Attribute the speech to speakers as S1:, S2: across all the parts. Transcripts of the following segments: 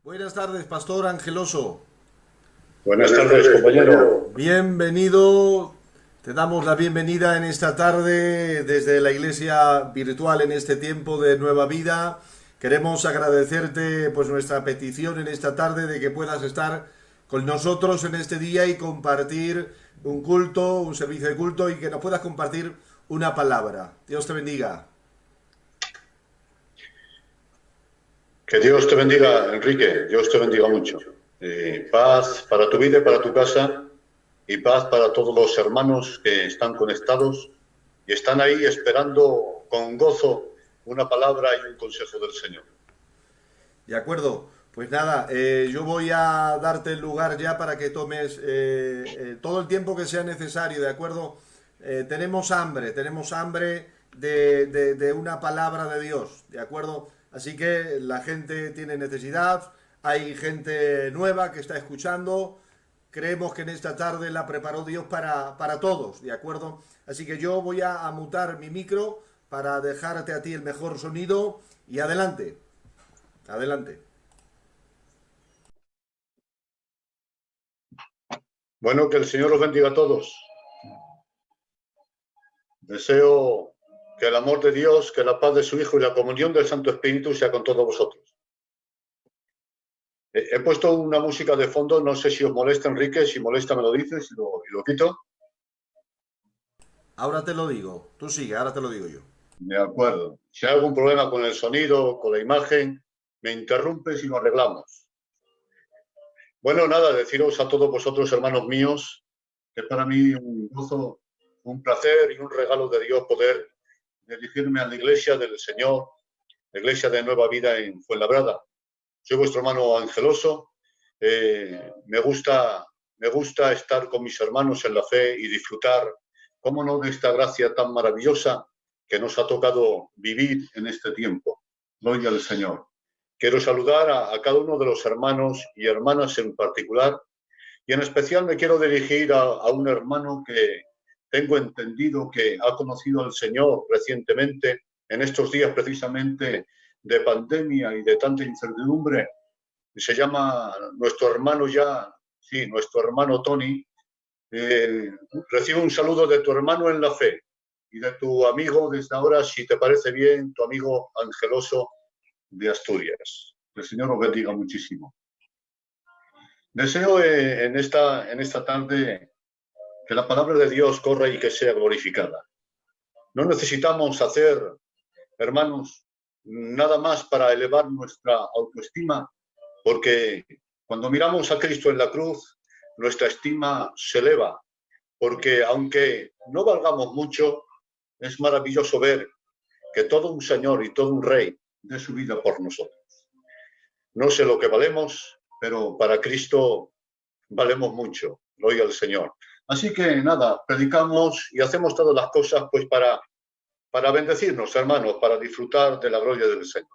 S1: Buenas tardes, Pastor Angeloso.
S2: Buenas
S1: Buenas
S2: tardes,
S1: tardes,
S2: compañero.
S1: compañero. Bienvenido. Te damos la bienvenida en esta tarde desde la iglesia virtual en este tiempo de nueva vida. Queremos agradecerte pues nuestra petición en esta tarde de que puedas estar con nosotros en este día y compartir un culto, un servicio de culto y que nos puedas compartir una palabra. Dios te bendiga.
S2: Que Dios te
S1: Dios te
S2: bendiga,
S1: bendiga,
S2: Enrique.
S1: Enrique.
S2: Dios te
S1: Dios te
S2: bendiga
S1: bendiga
S2: mucho.
S1: mucho.
S2: Paz
S1: Paz
S2: para tu
S1: para tu
S2: vida y
S1: vida y
S2: para
S1: para
S2: tu
S1: tu
S2: casa.
S1: casa.
S2: Y paz para todos los hermanos que están conectados y están ahí esperando con gozo una palabra y un consejo del Señor.
S1: De acuerdo. Pues nada, yo voy a darte el lugar ya para que tomes todo el tiempo que sea necesario, ¿de acuerdo? Tenemos hambre de una palabra de Dios, ¿de acuerdo? Así que la gente tiene necesidad, hay gente nueva que está escuchando, creemos que en esta tarde la preparó Dios para todos, ¿de acuerdo? Así que yo voy a mutar mi micro para dejarte a ti el mejor sonido y adelante. Adelante.
S2: Bueno, que el Señor los bendiga a todos. Deseo que el amor de Dios, que la paz de su Hijo y la comunión del Santo Espíritu sea con todos vosotros. He puesto una música de fondo, no sé si os molesta, Enrique, si molesta me lo dices y lo quito.
S1: Ahora te lo digo. Tú sigue, ahora te lo digo yo.
S2: De acuerdo. Si hay algún problema con el sonido, con la imagen, me interrumpes y lo arreglamos. Bueno, nada, deciros a todos vosotros, hermanos míos, que para mí un gozo, un placer y un regalo de Dios poder dirigirme a la iglesia del Señor, la iglesia de Nueva Vida en Fuenlabrada. Soy vuestro hermano Angeloso. Me gusta estar con mis hermanos en la fe y disfrutar, cómo no, de esta gracia tan maravillosa que nos ha tocado vivir en este tiempo. Gloria al Señor. Quiero saludar a cada uno de los hermanos y hermanas en particular, y en especial me quiero dirigir a un hermano que tengo entendido que ha conocido al Señor recientemente, en estos días precisamente de pandemia y de tanta incertidumbre. Se llama nuestro hermano ya, sí, nuestro hermano Tony. Eh, Recibe un saludo de tu hermano en la fe y de tu amigo desde ahora, si te parece bien, tu amigo Angeloso de Asturias. Que el Señor os bendiga muchísimo. Deseo en esta tarde que la palabra de Dios corra y que sea glorificada. No necesitamos hacer, hermanos, nada más para elevar nuestra autoestima, porque cuando miramos a Cristo en la cruz, nuestra estima se eleva, porque aunque no valgamos mucho, es maravilloso ver que todo un Señor y todo un Rey dé su vida por nosotros. No sé lo que valemos, pero para Cristo valemos mucho, gloria al Señor. Así que nada, predicamos y hacemos todas las cosas pues para bendecirnos, hermanos, para disfrutar de la gloria del Señor.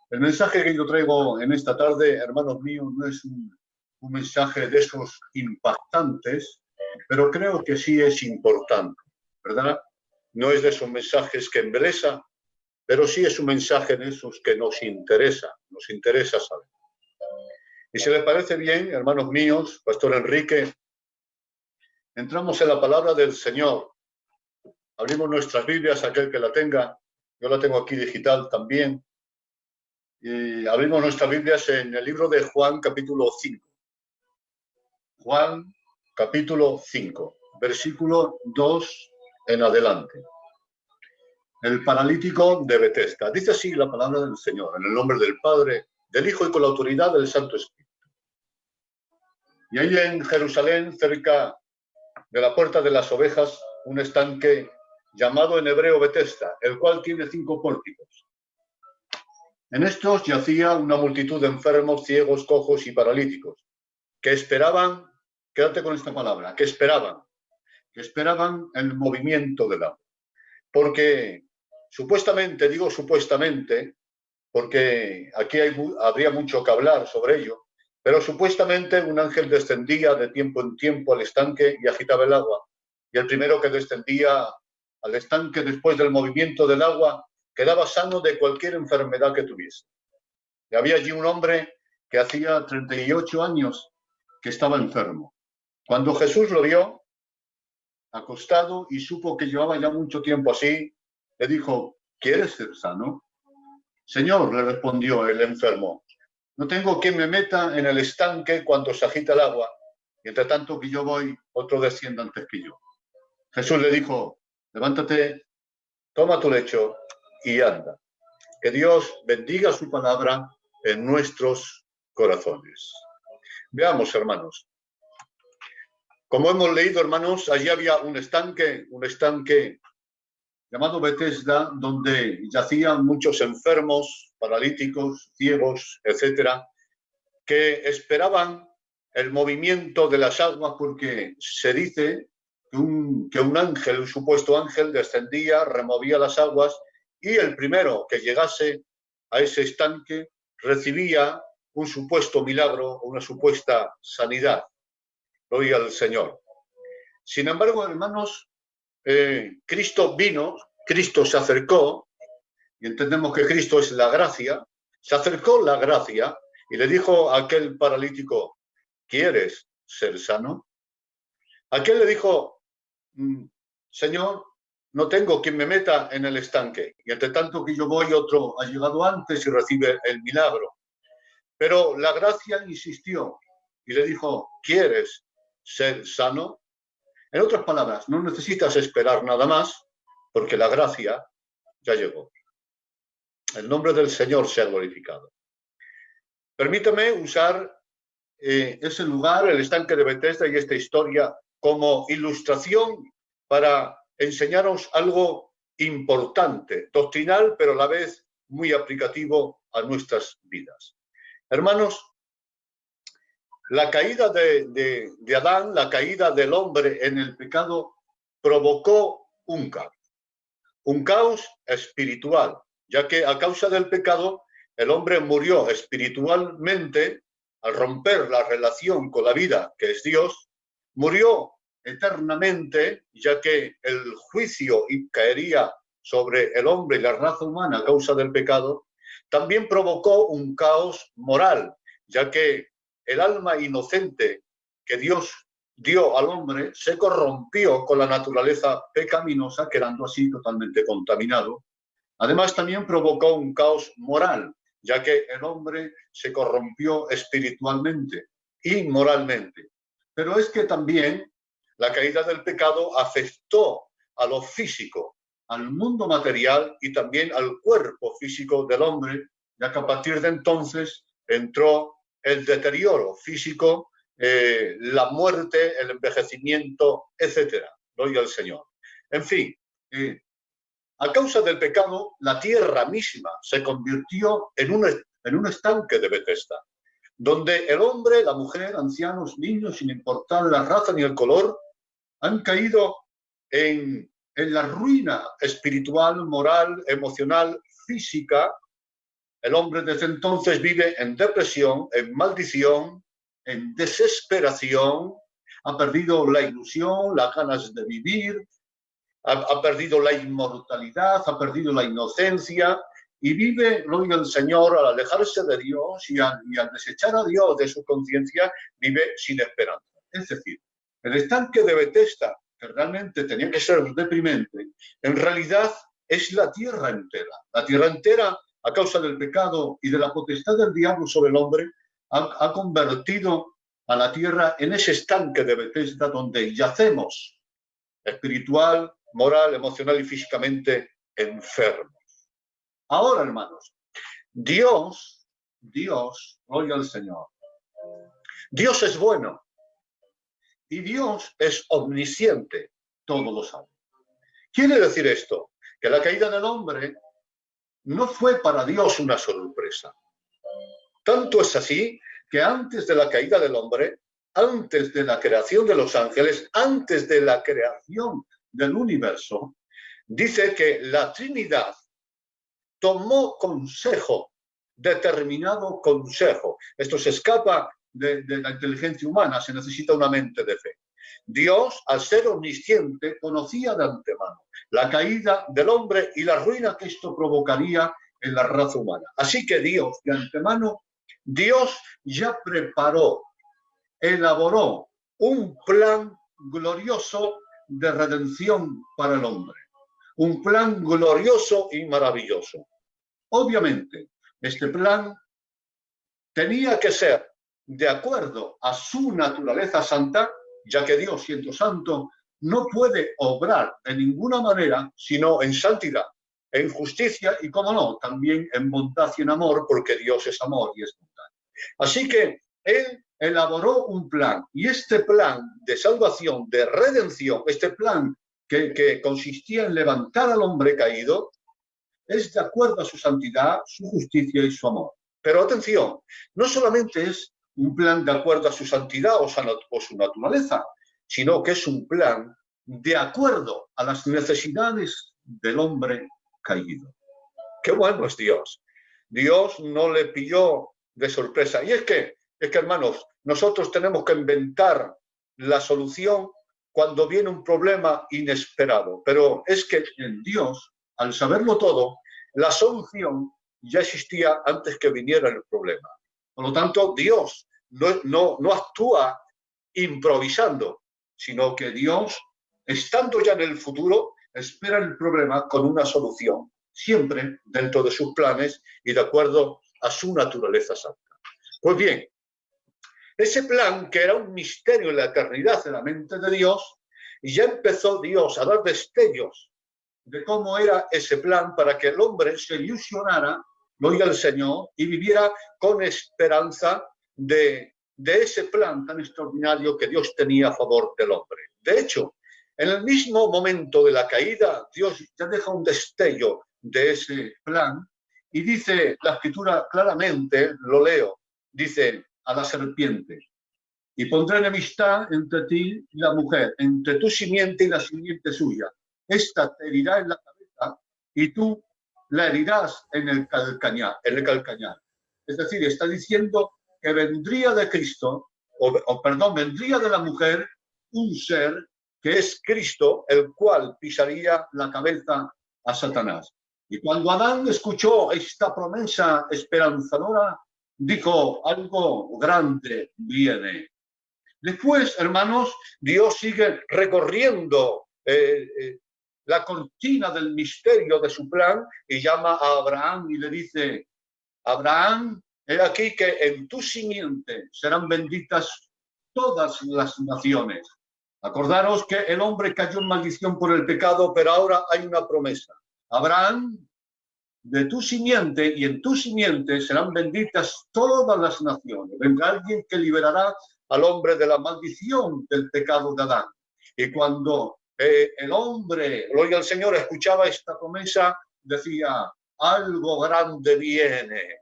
S2: El mensaje que yo traigo en esta tarde, hermanos míos, no es un mensaje de esos impactantes, pero creo que sí es importante, ¿verdad? No es de esos mensajes que embelesa, pero sí es un mensaje de esos que nos interesa saber. Y si les parece bien, hermanos míos, Pastor Enrique, entramos en la palabra del Señor. Abrimos nuestras Biblias, aquel que la tenga. Yo la tengo aquí digital también. Y abrimos nuestras Biblias en el libro de Juan, capítulo 5. Juan, capítulo 5, versículo 2 en adelante. El paralítico de Betesda. Dice así la palabra del Señor, en el nombre del Padre, del Hijo y con la autoridad del Santo Espíritu. Y hay en Jerusalén, cerca de la puerta de las ovejas, un estanque llamado en hebreo Betesda, el cual tiene 5 pórticos. En estos yacía una multitud de enfermos, ciegos, cojos y paralíticos, que esperaban, quédate con esta palabra, que esperaban el movimiento del agua. Porque supuestamente, digo supuestamente, porque aquí habría mucho que hablar sobre ello, pero supuestamente un ángel descendía de tiempo en tiempo al estanque y agitaba el agua. Y el primero que descendía al estanque después del movimiento del agua quedaba sano de cualquier enfermedad que tuviese. Y había allí un hombre que hacía 38 años que estaba enfermo. Cuando Jesús lo vio acostado y supo que llevaba ya mucho tiempo así, le dijo, ¿quieres ser sano? Señor, le respondió el enfermo, no tengo quien me meta en el estanque cuando se agita el agua, y entre tanto que yo voy, otro desciende antes que yo. Jesús le dijo, levántate, toma tu lecho y anda. Que Dios bendiga su palabra en nuestros corazones. Veamos, hermanos. Como hemos leído, hermanos, allí había un estanque llamado Betesda, donde yacían muchos enfermos, paralíticos, ciegos, etcétera, que esperaban el movimiento de las aguas porque se dice que un ángel, un supuesto ángel, descendía, removía las aguas y el primero que llegase a ese estanque recibía un supuesto milagro o una supuesta sanidad. Gloria al Señor. Sin embargo, hermanos, Cristo vino, Cristo se acercó, y entendemos que Cristo es la gracia, se acercó la gracia y le dijo a aquel paralítico, ¿quieres ser sano? Aquel le dijo, Señor, no tengo quien me meta en el estanque, y entre tanto que yo voy, otro ha llegado antes y recibe el milagro. Pero la gracia insistió y le dijo, ¿quieres ser sano? En otras palabras, no necesitas esperar nada más, porque la gracia ya llegó. El nombre del Señor sea glorificado. Permítame usar ese lugar, el estanque de Betesda y esta historia como ilustración para enseñaros algo importante, doctrinal, pero a la vez muy aplicativo a nuestras vidas. Hermanos, la caída de Adán, la caída del hombre en el pecado, provocó un caos espiritual, ya que a causa del pecado el hombre murió espiritualmente al romper la relación con la vida que es Dios, murió eternamente, ya que el juicio caería sobre el hombre y la raza humana a causa del pecado. También provocó un caos moral, ya que el alma inocente que Dios dio al hombre se corrompió con la naturaleza pecaminosa, quedando así totalmente contaminado. Además, también provocó un caos moral, ya que el hombre se corrompió espiritualmente y moralmente. Pero es que también la caída del pecado afectó a lo físico, al mundo material y también al cuerpo físico del hombre, ya que a partir de entonces entró el deterioro físico, la muerte, el envejecimiento, etcétera. Gloria al Señor. En fin, a causa del pecado, la tierra misma se convirtió en un estanque de Betesda, donde el hombre, la mujer, ancianos, niños, sin importar la raza ni el color, han caído en la ruina espiritual, moral, emocional, física. El hombre desde entonces vive en depresión, en maldición, en desesperación, ha perdido la ilusión, las ganas de vivir, ha perdido la inmortalidad, ha perdido la inocencia y vive, gloria al Señor, al alejarse de Dios y al desechar a Dios de su conciencia, vive sin esperanza. Es decir, el estanque de Betesda, que realmente tenía que ser deprimente, en realidad es la tierra entera. La tierra entera, a causa del pecado y de la potestad del diablo sobre el hombre, ha convertido a la tierra en ese estanque de Betesda donde yacemos espiritual, moral, emocional y físicamente enfermos. Ahora, hermanos, Dios, gloria al Señor, Dios es bueno y Dios es omnisciente, todo lo sabe. Quiere decir esto, que la caída del hombre no fue para Dios una sorpresa. Tanto es así que antes de la caída del hombre, antes de la creación de los ángeles, antes de la creación del universo, dice que la Trinidad tomó consejo, determinado consejo. Esto se escapa de la inteligencia humana, se necesita una mente de fe. Dios, al ser omnisciente, conocía de antemano la caída del hombre y la ruina que esto provocaría en la raza humana. Así que Dios, de antemano, Dios ya preparó, elaboró un plan glorioso de redención para el hombre. Un plan glorioso y maravilloso. Obviamente, este plan tenía que ser de acuerdo a su naturaleza santa, ya que Dios, siendo santo, no puede obrar de ninguna manera sino en santidad, en justicia y, como no, también en bondad y en amor, porque Dios es amor y es bondad. Así que Él elaboró un plan, y este plan de salvación, de redención, este plan que consistía en levantar al hombre caído, es de acuerdo a su santidad, su justicia y su amor. Pero atención, no solamente es un plan de acuerdo a su santidad o su naturaleza, sino que es un plan de acuerdo a las necesidades del hombre caído. ¡Qué bueno es Dios! Dios no le pilló de sorpresa. Y es que, hermanos, nosotros tenemos que inventar la solución cuando viene un problema inesperado. Pero es que en Dios, al saberlo todo, la solución ya existía antes que viniera el problema. Por lo tanto, Dios no actúa improvisando, sino que Dios, estando ya en el futuro, espera el problema con una solución, siempre dentro de sus planes y de acuerdo a su naturaleza santa. Pues bien, ese plan, que era un misterio en la eternidad de la mente de Dios, y ya empezó Dios a dar destellos de cómo era ese plan para que el hombre se ilusionara, lo oiga el Señor, y viviera con esperanza de ese plan tan extraordinario que Dios tenía a favor del hombre. De hecho, en el mismo momento de la caída, Dios ya deja un destello de ese plan y dice la Escritura claramente, lo leo, dice a la serpiente: y pondré enemistad entre ti y la mujer, entre tu simiente y la simiente suya. Esta te herirá en la cabeza y tú la herirás en el calcañar. Es decir, está diciendo que vendría de Cristo, vendría de la mujer un ser que es Cristo, el cual pisaría la cabeza a Satanás. Y cuando Adán escuchó esta promesa esperanzadora, dijo: algo grande viene. Después, hermanos, Dios sigue recorriendo la cortina del misterio de su plan y llama a Abraham y le dice: Abraham, he aquí que en tu simiente serán benditas todas las naciones. Acordaros que el hombre cayó en maldición por el pecado, pero ahora hay una promesa. Abraham, de tu simiente y en tu simiente serán benditas todas las naciones. Vendrá alguien que liberará al hombre de la maldición del pecado de Adán. Y cuando el hombre, gloria al Señor, escuchaba esta promesa, decía: algo grande viene.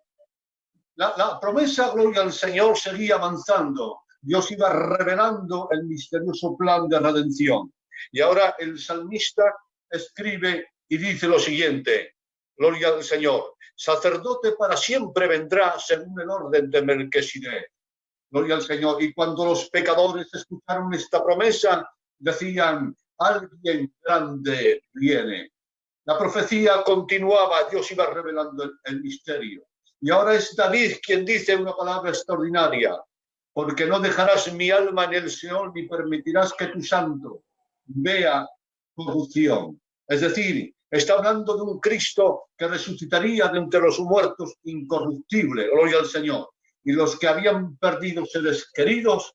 S2: La promesa, gloria al Señor, seguía avanzando. Dios iba revelando el misterioso plan de redención. Y ahora el salmista escribe y dice lo siguiente: gloria al Señor, sacerdote para siempre vendrá según el orden de Melquisedec. Gloria al Señor. Y cuando los pecadores escucharon esta promesa, decían: alguien grande viene. La profecía continuaba, Dios iba revelando el misterio. Y ahora es David quien dice una palabra extraordinaria: porque no dejarás mi alma en el Seol, ni permitirás que tu santo vea corrupción. Es decir, está hablando de un Cristo que resucitaría de entre los muertos incorruptible, gloria al Señor. Y los que habían perdido seres queridos,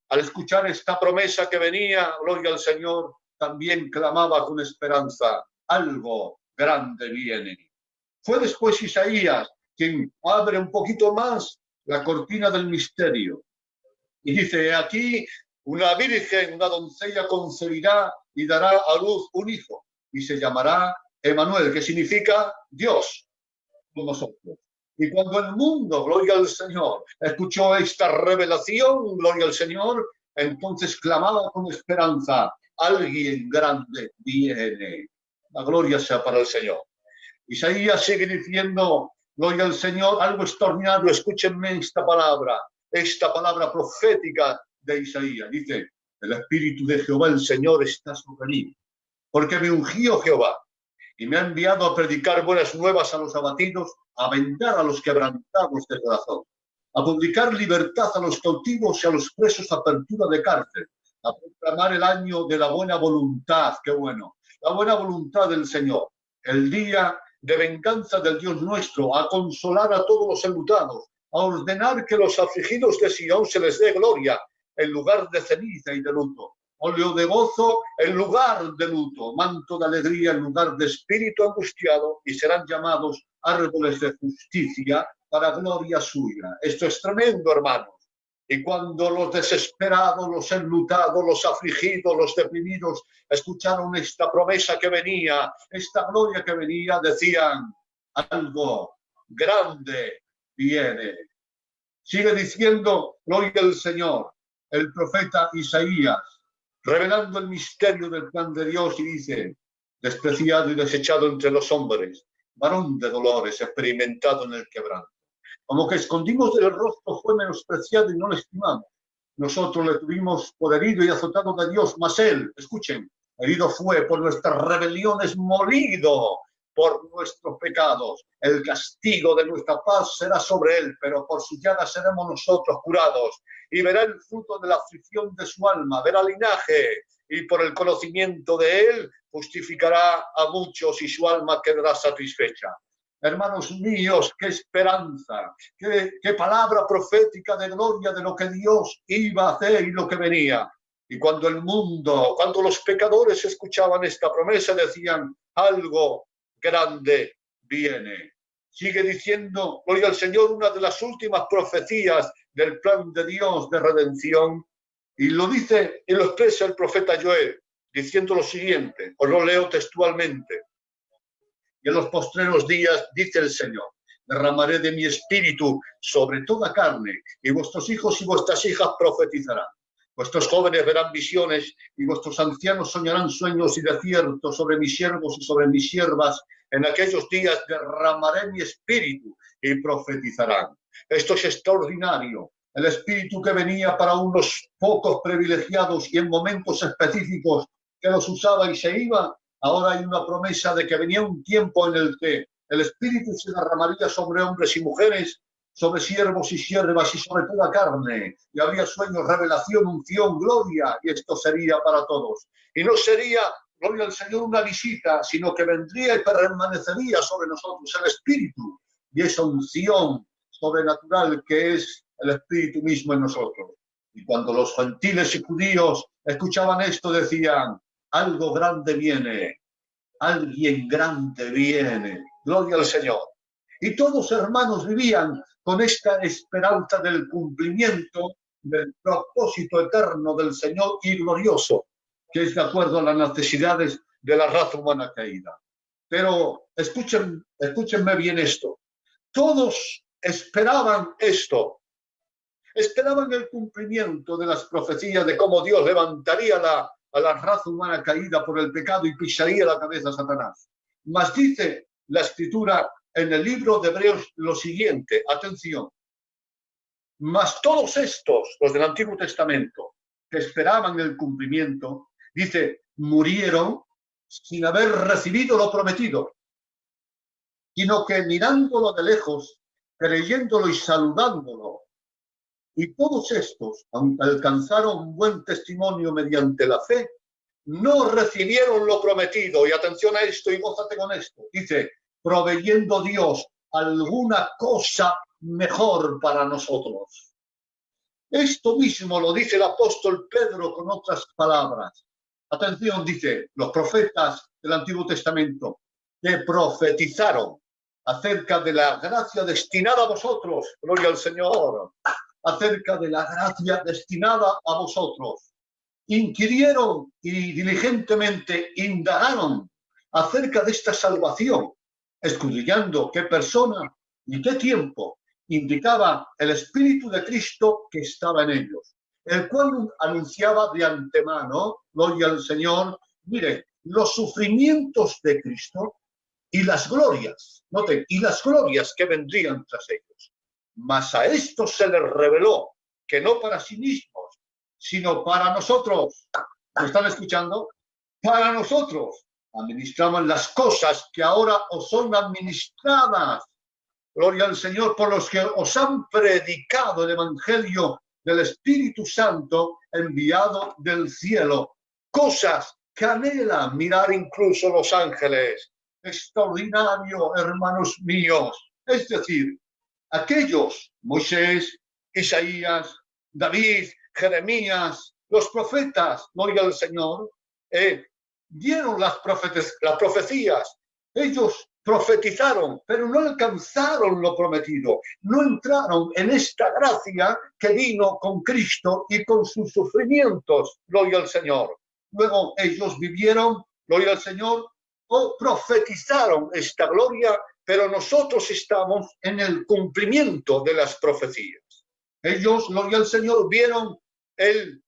S2: al escuchar esta promesa que venía, gloria al Señor, también clamaba con esperanza: algo grande viene. Fue después Isaías quien abre un poquito más la cortina del misterio. Y dice: aquí una virgen, una doncella concebirá y dará a luz un hijo, y se llamará Emmanuel, que significa Dios con nosotros. Y cuando el mundo, gloria al Señor, escuchó esta revelación, gloria al Señor, entonces clamaba con esperanza: alguien grande viene. La gloria sea para el Señor. Isaías sigue diciendo, gloria al Señor, algo extraordinario. Escúchenme esta palabra profética de Isaías. Dice: el Espíritu de Jehová, el Señor, está sobre mí, porque me ungió Jehová y me ha enviado a predicar buenas nuevas a los abatidos, a vendar a los quebrantados de corazón, a publicar libertad a los cautivos y a los presos, apertura de cárcel, a proclamar el año de la buena voluntad, qué bueno, la buena voluntad del Señor, el día de venganza del Dios nuestro, a consolar a todos los enlutados, a ordenar que los afligidos de Sion se les dé gloria en lugar de ceniza y de luto, óleo de gozo en lugar de luto, manto de alegría en lugar de espíritu angustiado, y serán llamados árboles de justicia para gloria suya. Esto es tremendo, hermanos. Y cuando los desesperados, los enlutados, los afligidos, los deprimidos escucharon esta promesa que venía, esta gloria que venía, decían: algo grande viene. Sigue diciendo, gloria al Señor, el profeta Isaías, revelando el misterio del plan de Dios, y dice: despreciado y desechado entre los hombres, varón de dolores, experimentado en el quebranto. Como que escondimos del rostro, fue menospreciado y no lo estimamos. Nosotros le tuvimos por herido y azotado de Dios, mas él, escuchen, herido fue por nuestras rebeliones, molido por nuestros pecados. El castigo de nuestra paz será sobre él, pero por su llaga seremos nosotros curados. Y verá el fruto de la aflicción de su alma, verá linaje, y por el conocimiento de él justificará a muchos y su alma quedará satisfecha. Hermanos míos, qué esperanza, qué palabra profética de gloria de lo que Dios iba a hacer y lo que venía. Y cuando el mundo, cuando los pecadores escuchaban esta promesa, decían: algo grande viene. Sigue diciendo, gloria al Señor, una de las últimas profecías del plan de Dios de redención, y lo dice y lo expresa el profeta Joel, diciendo lo siguiente, os lo leo textualmente: y en los postreros días, dice el Señor, derramaré de mi espíritu sobre toda carne, y vuestros hijos y vuestras hijas profetizarán. Vuestros jóvenes verán visiones, y vuestros ancianos soñarán sueños, y de cierto sobre mis siervos y sobre mis siervas en aquellos días derramaré mi espíritu, y profetizarán. Esto es extraordinario. El espíritu que venía para unos pocos privilegiados y en momentos específicos que los usaba y se iba. Ahora hay una promesa de que venía un tiempo en el que el Espíritu se derramaría sobre hombres y mujeres, sobre siervos y siervas y sobre toda carne. Y habría sueños, revelación, unción, gloria, y esto sería para todos. Y no sería, gloria al Señor, una visita, sino que vendría y permanecería sobre nosotros el Espíritu. Y esa unción sobrenatural que es el Espíritu mismo en nosotros. Y cuando los gentiles y judíos escuchaban esto, decían: algo grande viene, alguien grande viene, gloria al Señor. Y todos, hermanos, vivían con esta esperanza del cumplimiento del propósito eterno del Señor y glorioso, que es de acuerdo a las necesidades de la raza humana caída. Pero escúchenme bien esto, todos esperaban esto, esperaban el cumplimiento de las profecías de cómo Dios levantaría a la raza humana caída por el pecado y pisaría la cabeza a Satanás. Mas dice la Escritura en el libro de Hebreos lo siguiente, atención: mas todos estos, los del Antiguo Testamento, que esperaban el cumplimiento, dice, murieron sin haber recibido lo prometido, sino que mirándolo de lejos, creyéndolo y saludándolo. Y todos estos, aunque alcanzaron buen testimonio mediante la fe, no recibieron lo prometido. Y atención a esto y gózate con esto. Dice, proveyendo Dios alguna cosa mejor para nosotros. Esto mismo lo dice el apóstol Pedro con otras palabras. Atención, dice, los profetas del Antiguo Testamento que profetizaron acerca de la gracia destinada a vosotros. Gloria al Señor. Acerca de la gracia destinada a vosotros. Inquirieron y diligentemente indagaron acerca de esta salvación, escudriñando qué persona y qué tiempo indicaba el Espíritu de Cristo que estaba en ellos, el cual anunciaba de antemano, gloria al Señor, mire, los sufrimientos de Cristo y las glorias, noten, y las glorias que vendrían tras ellos. Mas a estos se les reveló que no para sí mismos, sino para nosotros. ¿Me están escuchando? Para nosotros administraban las cosas que ahora os son administradas. gloria al Señor, por los que os han predicado el Evangelio del Espíritu Santo enviado del cielo. Cosas que anhelan mirar incluso los ángeles. Extraordinario, hermanos míos. Es decir, aquellos, Moisés, Isaías, David, Jeremías, los profetas, gloria al Señor, dieron las profecías. Ellos profetizaron, pero no alcanzaron lo prometido. No entraron en esta gracia que vino con Cristo y con sus sufrimientos, gloria al Señor. Luego ellos vivieron, gloria al Señor, o profetizaron esta gloria, pero nosotros estamos en el cumplimiento de las profecías. Ellos, gloria al Señor, vieron el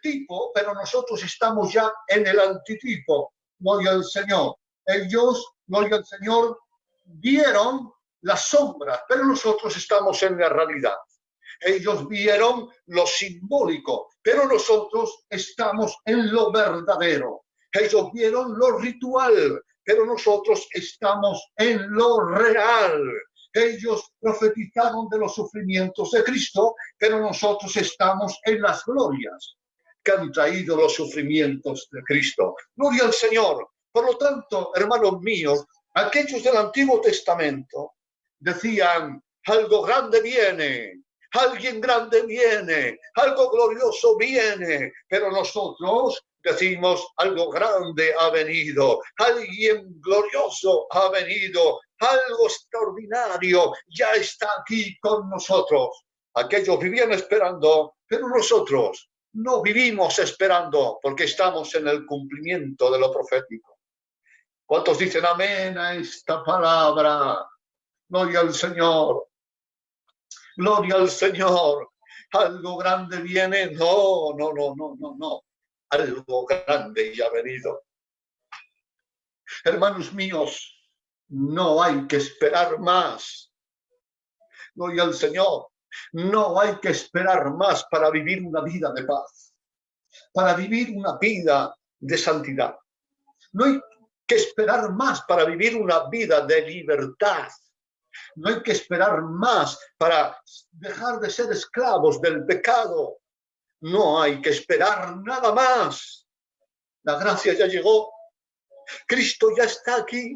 S2: tipo, pero nosotros estamos ya en el antitipo, gloria al Señor. Ellos, gloria al Señor, vieron las sombras, pero nosotros estamos en la realidad. Ellos vieron lo simbólico, pero nosotros estamos en lo verdadero. Ellos vieron lo ritual, pero nosotros estamos en lo real. Ellos profetizaron de los sufrimientos de Cristo, pero nosotros estamos en las glorias que han traído los sufrimientos de Cristo. Gloria al Señor. Por lo tanto, hermanos míos, aquellos del Antiguo Testamento decían, algo grande viene, alguien grande viene, algo glorioso viene, pero nosotros decimos, algo grande ha venido, alguien glorioso ha venido, algo extraordinario ya está aquí con nosotros. Aquellos vivían esperando, pero nosotros no vivimos esperando porque estamos en el cumplimiento de lo profético. ¿Cuántos dicen amén a esta palabra? Gloria al Señor. Gloria al Señor. Algo grande viene. No. Algo grande ya ha venido. Hermanos míos, no hay que esperar más. Gloria al Señor. No hay que esperar más para vivir una vida de paz, para vivir una vida de santidad. No hay que esperar más para vivir una vida de libertad. No hay que esperar más para dejar de ser esclavos del pecado. No hay que esperar nada más. La gracia ya llegó. Cristo ya está aquí.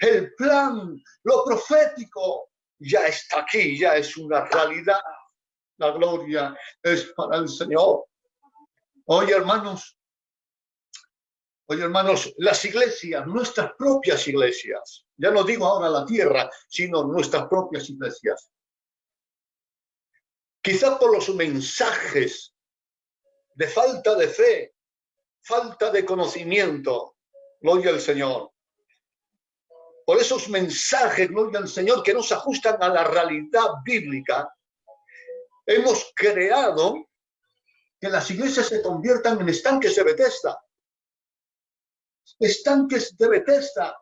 S2: El plan, lo profético, ya está aquí, ya es una realidad. La gloria es para el Señor. Hoy, hermanos, las iglesias, nuestras propias iglesias, ya no digo ahora la tierra, sino nuestras propias iglesias, quizá por los mensajes de falta de fe, falta de conocimiento, gloria al Señor, por esos mensajes, gloria al Señor, que no se ajustan a la realidad bíblica, hemos creado que las iglesias se conviertan en estanques de Betesda. Estanques de Betesda,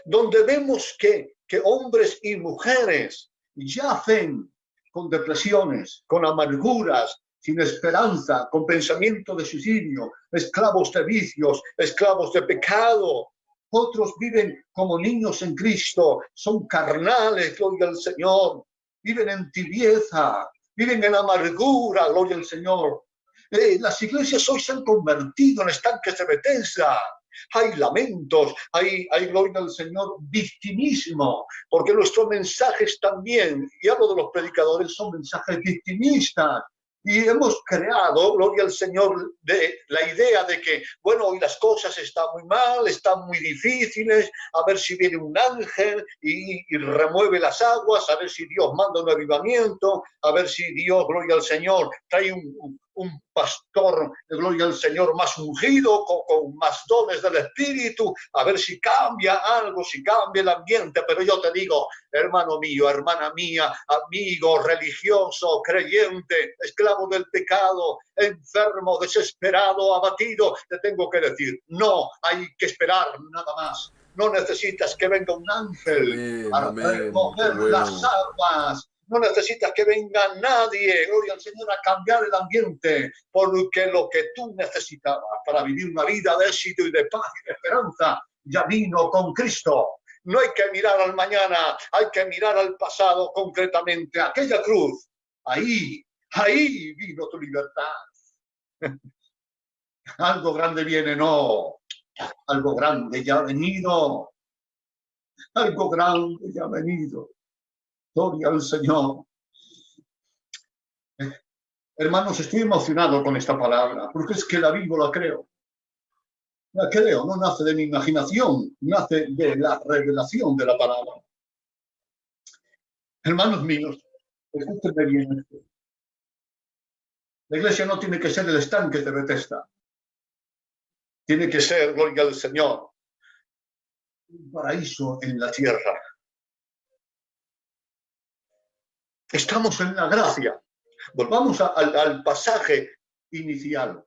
S2: donde vemos que hombres y mujeres yacen con depresiones, con amarguras, sin esperanza, con pensamiento de suicidio, esclavos de vicios, esclavos de pecado. Otros viven como niños en Cristo, son carnales, gloria al Señor, viven en tibieza, viven en amargura, gloria al Señor. Las iglesias hoy se han convertido en estanques de Betesda. Hay lamentos, hay gloria al Señor, victimismo, porque nuestros mensajes también, y hablo de los predicadores, son mensajes victimistas. Y hemos creado, gloria al Señor, de la idea de que, bueno, hoy las cosas están muy mal, están muy difíciles, a ver si viene un ángel y remueve las aguas, a ver si Dios manda un avivamiento, a ver si Dios, gloria al Señor, trae un pastor, gloria al Señor, más ungido, con más dones del Espíritu, a ver si cambia algo, si cambia el ambiente. Pero yo te digo, hermano mío, hermana mía, amigo, religioso, creyente, esclavo del pecado, enfermo, desesperado, abatido, te tengo que decir, no hay que esperar nada más. No necesitas que venga un ángel para remover las aguas. No necesitas que venga nadie, gloria al Señor, a cambiar el ambiente, porque lo que tú necesitabas para vivir una vida de éxito y de paz y de esperanza ya vino con Cristo. No hay que mirar al mañana, hay que mirar al pasado, concretamente, aquella cruz. Ahí vino tu libertad. Algo grande viene, no. Algo grande ya ha venido. Algo grande ya ha venido. Gloria al Señor. Hermanos, estoy emocionado con esta palabra, porque es que la vivo, la creo. La creo, no nace de mi imaginación, nace de la revelación de la palabra. Hermanos míos, escúchenme bien esto. La iglesia no tiene que ser el estanque de Bethesda. Tiene que ser, gloria al Señor, un paraíso en la tierra. Estamos en la gracia. Volvamos al pasaje inicial.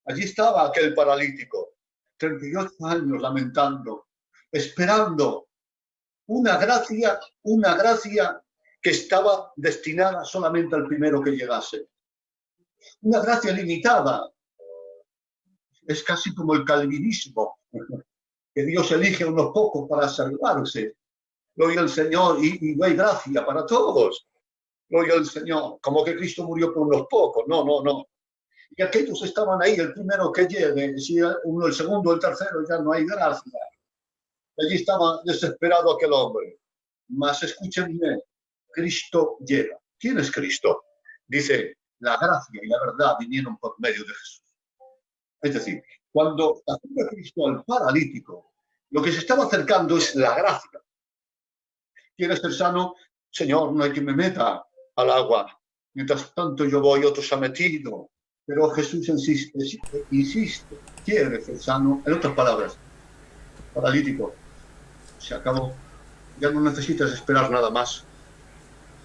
S2: Allí estaba aquel paralítico, 38 años lamentando, esperando una gracia que estaba destinada solamente al primero que llegase. Una gracia limitada. Es casi como el calvinismo, que Dios elige a unos pocos para salvarse. Gloria al Señor, y no hay gracia para todos. Gloria al Señor, como que Cristo murió por unos pocos. No. Y aquellos estaban ahí, el primero que llegue, si uno, el segundo, el tercero, ya no hay gracia. Allí estaba desesperado aquel hombre. Mas escúchenme, Cristo llega. ¿Quién es Cristo? Dice, la gracia y la verdad vinieron por medio de Jesús. Es decir, cuando acerca Cristo al paralítico, lo que se estaba acercando es la gracia. ¿Quieres ser sano? Señor, no hay quien me meta al agua. Mientras tanto yo voy, otros se han metido. Pero Jesús insiste, quiere ser sano. En otras palabras, paralítico, se acabó. Ya no necesitas esperar nada más,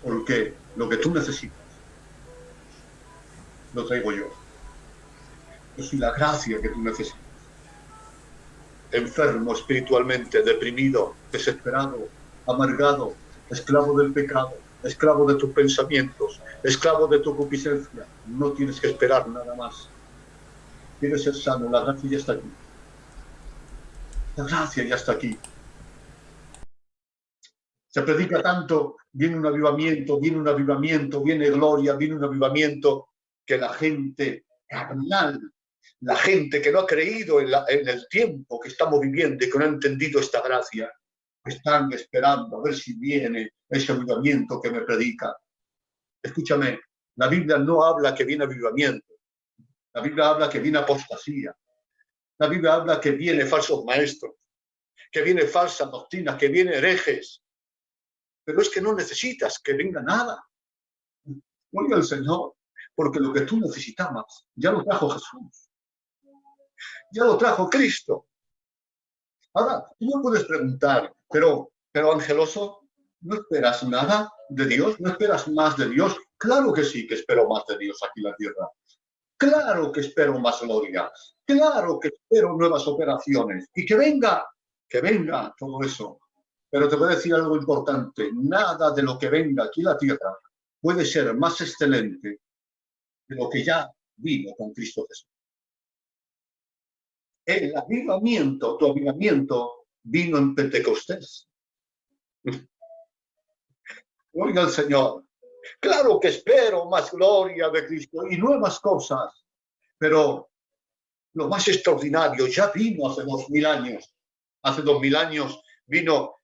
S2: porque lo que tú necesitas lo traigo yo. Yo soy la gracia que tú necesitas. Enfermo espiritualmente, deprimido, desesperado, amargado, esclavo del pecado, esclavo de tus pensamientos, esclavo de tu concupiscencia. No tienes que esperar nada más. Quieres ser sano, la gracia ya está aquí. La gracia ya está aquí. Se predica tanto, viene un avivamiento, viene gloria, viene un avivamiento, que la gente carnal, la gente que no ha creído en el tiempo que estamos viviendo y que no ha entendido esta gracia, están esperando a ver si viene ese avivamiento que me predica. Escúchame, la Biblia no habla que viene avivamiento. La Biblia habla que viene apostasía. La Biblia habla que viene falsos maestros, que viene falsa doctrina, que viene herejes. Pero es que no necesitas que venga nada. Oiga al Señor, porque lo que tú necesitabas ya lo trajo Jesús. Ya lo trajo Cristo. Ahora, tú me puedes preguntar, pero Angeloso, ¿no esperas nada de Dios? ¿No esperas más de Dios? Claro que sí que espero más de Dios aquí en la tierra. Claro que espero más gloria. Claro que espero nuevas operaciones. Y que venga todo eso. Pero te voy a decir algo importante. Nada de lo que venga aquí en la tierra puede ser más excelente de lo que ya vino con Cristo Jesús. El avivamiento, tu avivamiento, vino en Pentecostés. Oiga el Señor. Claro que espero más gloria de Cristo y nuevas cosas, pero lo más extraordinario ya vino hace 2000 años. Hace 2000 años vino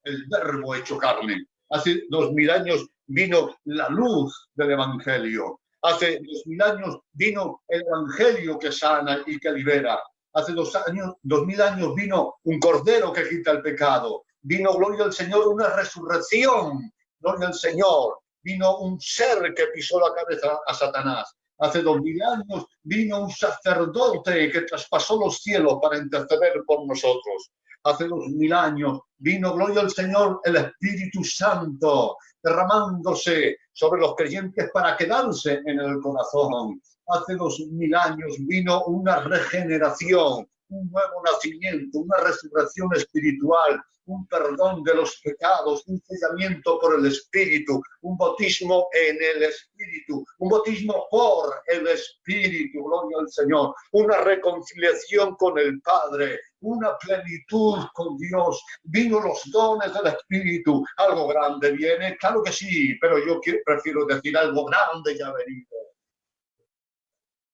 S2: el Verbo hecho carne. Hace 2000 años vino la luz del Evangelio. Hace 2000 años vino el Evangelio que sana y que libera. Hace 2000 años vino un Cordero que quita el pecado. Vino, gloria al Señor, una resurrección. Gloria al Señor. Vino un ser que pisó la cabeza a Satanás. Hace 2000 años vino un sacerdote que traspasó los cielos para interceder por nosotros. Hace 2000 años vino, gloria al Señor, el Espíritu Santo derramándose sobre los creyentes para quedarse en el corazón. Hace 2000 años vino una regeneración, un nuevo nacimiento, una resurrección espiritual, un perdón de los pecados, un sellamiento por el Espíritu, un bautismo en el Espíritu, un bautismo por el Espíritu, gloria al Señor, una reconciliación con el Padre, una plenitud con Dios, vino los dones del Espíritu, algo grande viene, claro que sí, pero yo prefiero decir algo grande ya ha venido.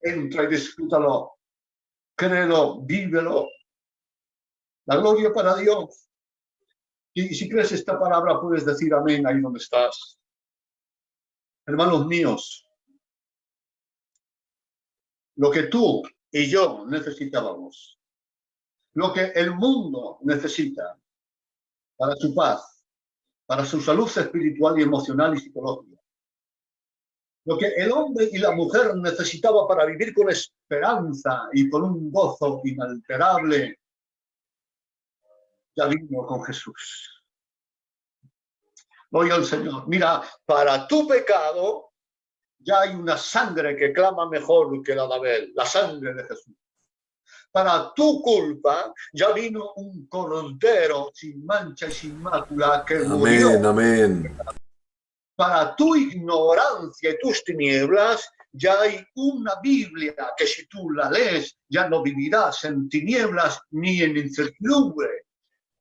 S2: Entra y disfrútalo, créelo, vívelo. La gloria para Dios. Y si crees esta palabra, puedes decir amén ahí donde estás. Hermanos míos, lo que tú y yo necesitábamos, lo que el mundo necesita para su paz, para su salud espiritual y emocional y psicológica, lo que el hombre y la mujer necesitaba para vivir con esperanza y con un gozo inalterable, ya vino con Jesús. Gloria al Señor. Mira, para tu pecado ya hay una sangre que clama mejor que la de Abel, la sangre de Jesús. Para tu culpa ya vino un cordero sin mancha y sin mácula que murió.
S1: Amén, amén.
S2: Para tu ignorancia y tus tinieblas ya hay una Biblia que si tú la lees ya no vivirás en tinieblas ni en incertidumbre.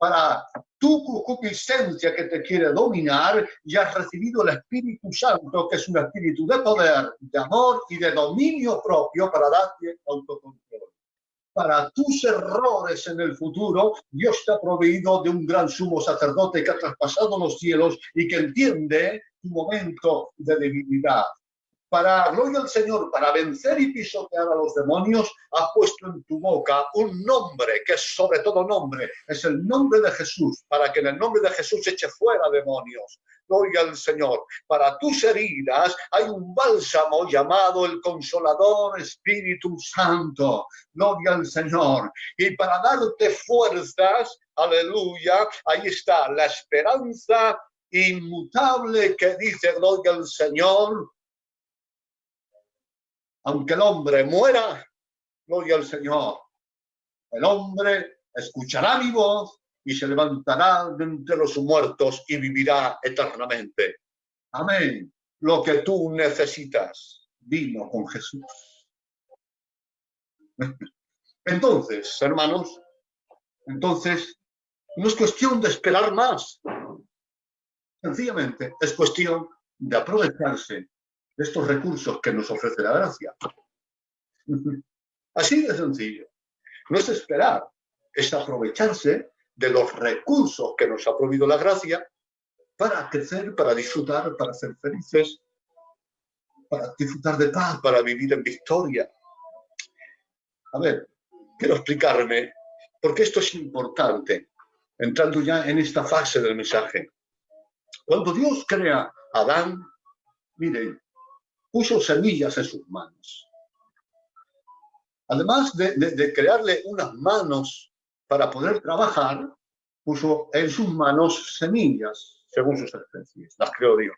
S2: Para tu concupiscencia que te quiere dominar, ya has recibido el Espíritu Santo, que es un espíritu de poder, de amor y de dominio propio para darte autocontrol. Para tus errores en el futuro, Dios te ha proveído de un gran sumo sacerdote que ha traspasado los cielos y que entiende tu momento de debilidad. Para, gloria al Señor, para vencer y pisotear a los demonios, has puesto en tu boca un nombre que es sobre todo nombre, es el nombre de Jesús, para que en el nombre de Jesús eche fuera demonios. Gloria al Señor. Para tus heridas hay un bálsamo llamado el Consolador Espíritu Santo. Gloria al Señor. Y para darte fuerzas, aleluya, ahí está la esperanza inmutable que dice, gloria al Señor, aunque el hombre muera, gloria al Señor, el hombre escuchará mi voz y se levantará de entre los muertos y vivirá eternamente. Amén. Lo que tú necesitas vino con Jesús. Entonces, hermanos, no es cuestión de esperar más. Sencillamente es cuestión de aprovecharse de estos recursos que nos ofrece la gracia. Así de sencillo. No es esperar, es aprovecharse de los recursos que nos ha provisto la gracia para crecer, para disfrutar, para ser felices, para disfrutar de paz, para vivir en victoria. A ver, quiero explicarme, porque esto es importante, entrando ya en esta fase del mensaje. Cuando Dios crea a Adán, miren, puso semillas en sus manos. Además de crearle unas manos para poder trabajar, puso en sus manos semillas, según sus especies, las creó Dios.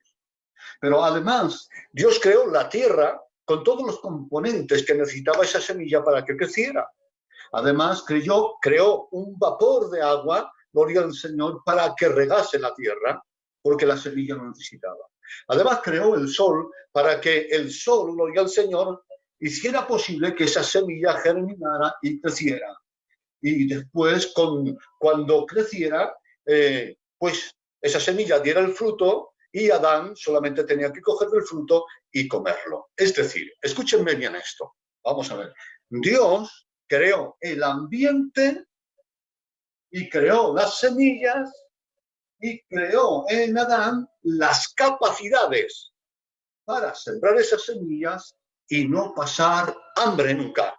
S2: Pero además, Dios creó la tierra con todos los componentes que necesitaba esa semilla para que creciera. Además, creó un vapor de agua, gloria al Señor, para que regase la tierra, porque la semilla lo necesitaba. Además, creó el sol para que el sol, gloria al Señor, hiciera posible que esa semilla germinara y creciera. Y después, cuando creciera, pues esa semilla diera el fruto y Adán solamente tenía que coger el fruto y comerlo. Es decir, escúchenme bien esto. Vamos a ver. Dios creó el ambiente y creó las semillas y creó en Adán las capacidades para sembrar esas semillas y no pasar hambre nunca.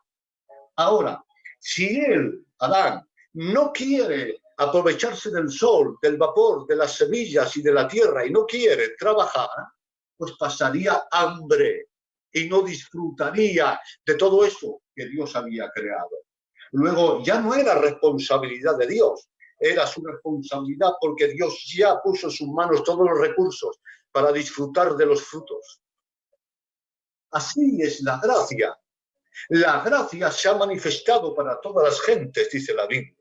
S2: Ahora, si él, Adán, no quiere aprovecharse del sol, del vapor, de las semillas y de la tierra y no quiere trabajar, pues pasaría hambre y no disfrutaría de todo eso que Dios había creado. Luego, ya no era responsabilidad de Dios, era su responsabilidad porque Dios ya puso en sus manos todos los recursos para disfrutar de los frutos. Así es la gracia. La gracia se ha manifestado para todas las gentes, dice la Biblia.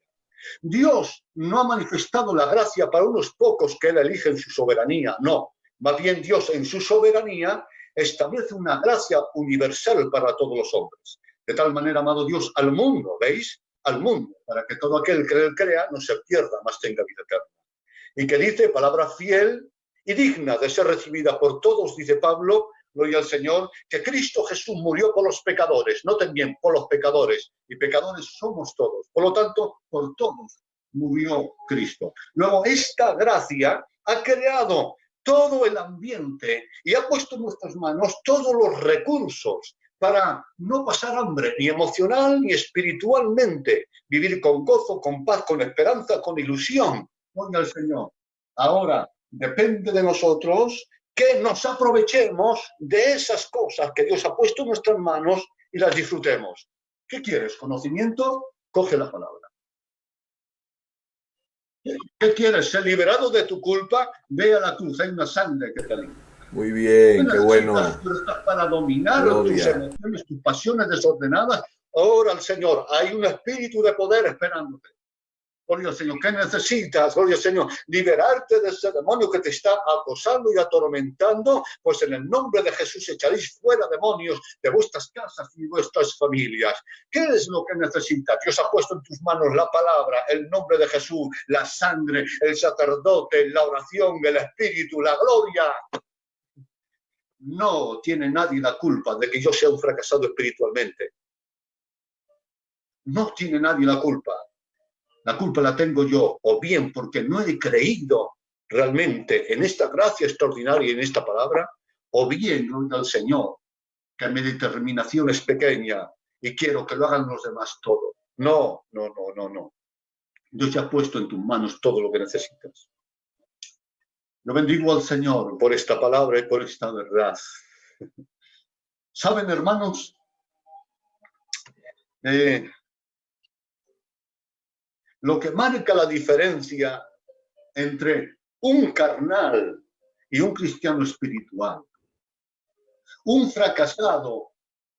S2: Dios no ha manifestado la gracia para unos pocos que Él elige en su soberanía, no. Más bien Dios en su soberanía establece una gracia universal para todos los hombres. De tal manera, amado Dios, al mundo, ¿veis? al mundo, para que todo aquel que él crea no se pierda, mas tenga vida eterna. Y que dice, palabra fiel y digna de ser recibida por todos, dice Pablo, gloria al Señor, que Cristo Jesús murió por los pecadores, noten bien, por los pecadores, y pecadores somos todos, por lo tanto, por todos murió Cristo. Luego, esta gracia ha creado todo el ambiente y ha puesto en nuestras manos todos los recursos para no pasar hambre, ni emocional ni espiritualmente, vivir con gozo, con paz, con esperanza, con ilusión. Gloria al Señor. Ahora, depende de nosotros que nos aprovechemos de esas cosas que Dios ha puesto en nuestras manos y las disfrutemos. ¿Qué quieres? ¿Conocimiento? Coge la palabra. ¿Qué quieres? ¿Ser liberado de tu culpa? Ve a la cruz, hay una sangre que te limpia.
S1: Muy bien, qué bueno.
S2: Para dominar tus emociones, tus pasiones desordenadas. Ora al Señor, hay un espíritu de poder esperándote. Gloria al Señor, ¿qué necesitas? Gloria al Señor, liberarte de ese demonio que te está acosando y atormentando, pues en el nombre de Jesús echaréis fuera demonios de vuestras casas y vuestras familias. ¿Qué es lo que necesitas? Dios ha puesto en tus manos la palabra, el nombre de Jesús, la sangre, el sacerdote, la oración, el espíritu, la gloria. No tiene nadie la culpa de que yo sea un fracasado espiritualmente. No tiene nadie la culpa. La culpa la tengo yo, o bien porque no he creído realmente en esta gracia extraordinaria y en esta palabra, o bien, gloria al Señor, que mi determinación es pequeña y quiero que lo hagan los demás todo. No. Dios ya ha puesto en tus manos todo lo que necesitas. Yo bendigo al Señor por esta palabra y por esta verdad. ¿Saben, hermanos? Lo que marca la diferencia entre un carnal y un cristiano espiritual, un fracasado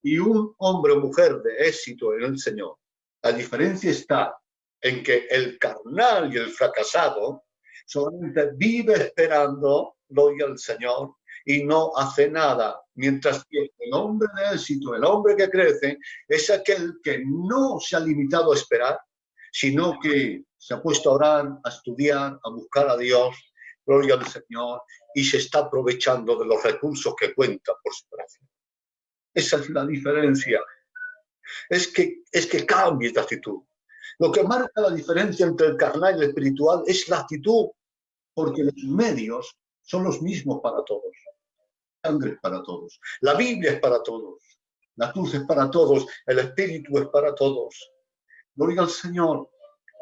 S2: y un hombre o mujer de éxito en el Señor, la diferencia está en que el carnal y el fracasado solamente vive esperando, gloria al Señor, y no hace nada, mientras que el hombre de éxito, el hombre que crece, es aquel que no se ha limitado a esperar, sino que se ha puesto a orar, a estudiar, a buscar a Dios, gloria al Señor, y se está aprovechando de los recursos que cuenta por su gracia. Esa es la diferencia. Es que cambie de actitud. Lo que marca la diferencia entre el carnal y el espiritual es la actitud, porque los medios son los mismos para todos. La sangre es para todos. La Biblia es para todos. La cruz es para todos. El Espíritu es para todos. Gloria al Señor.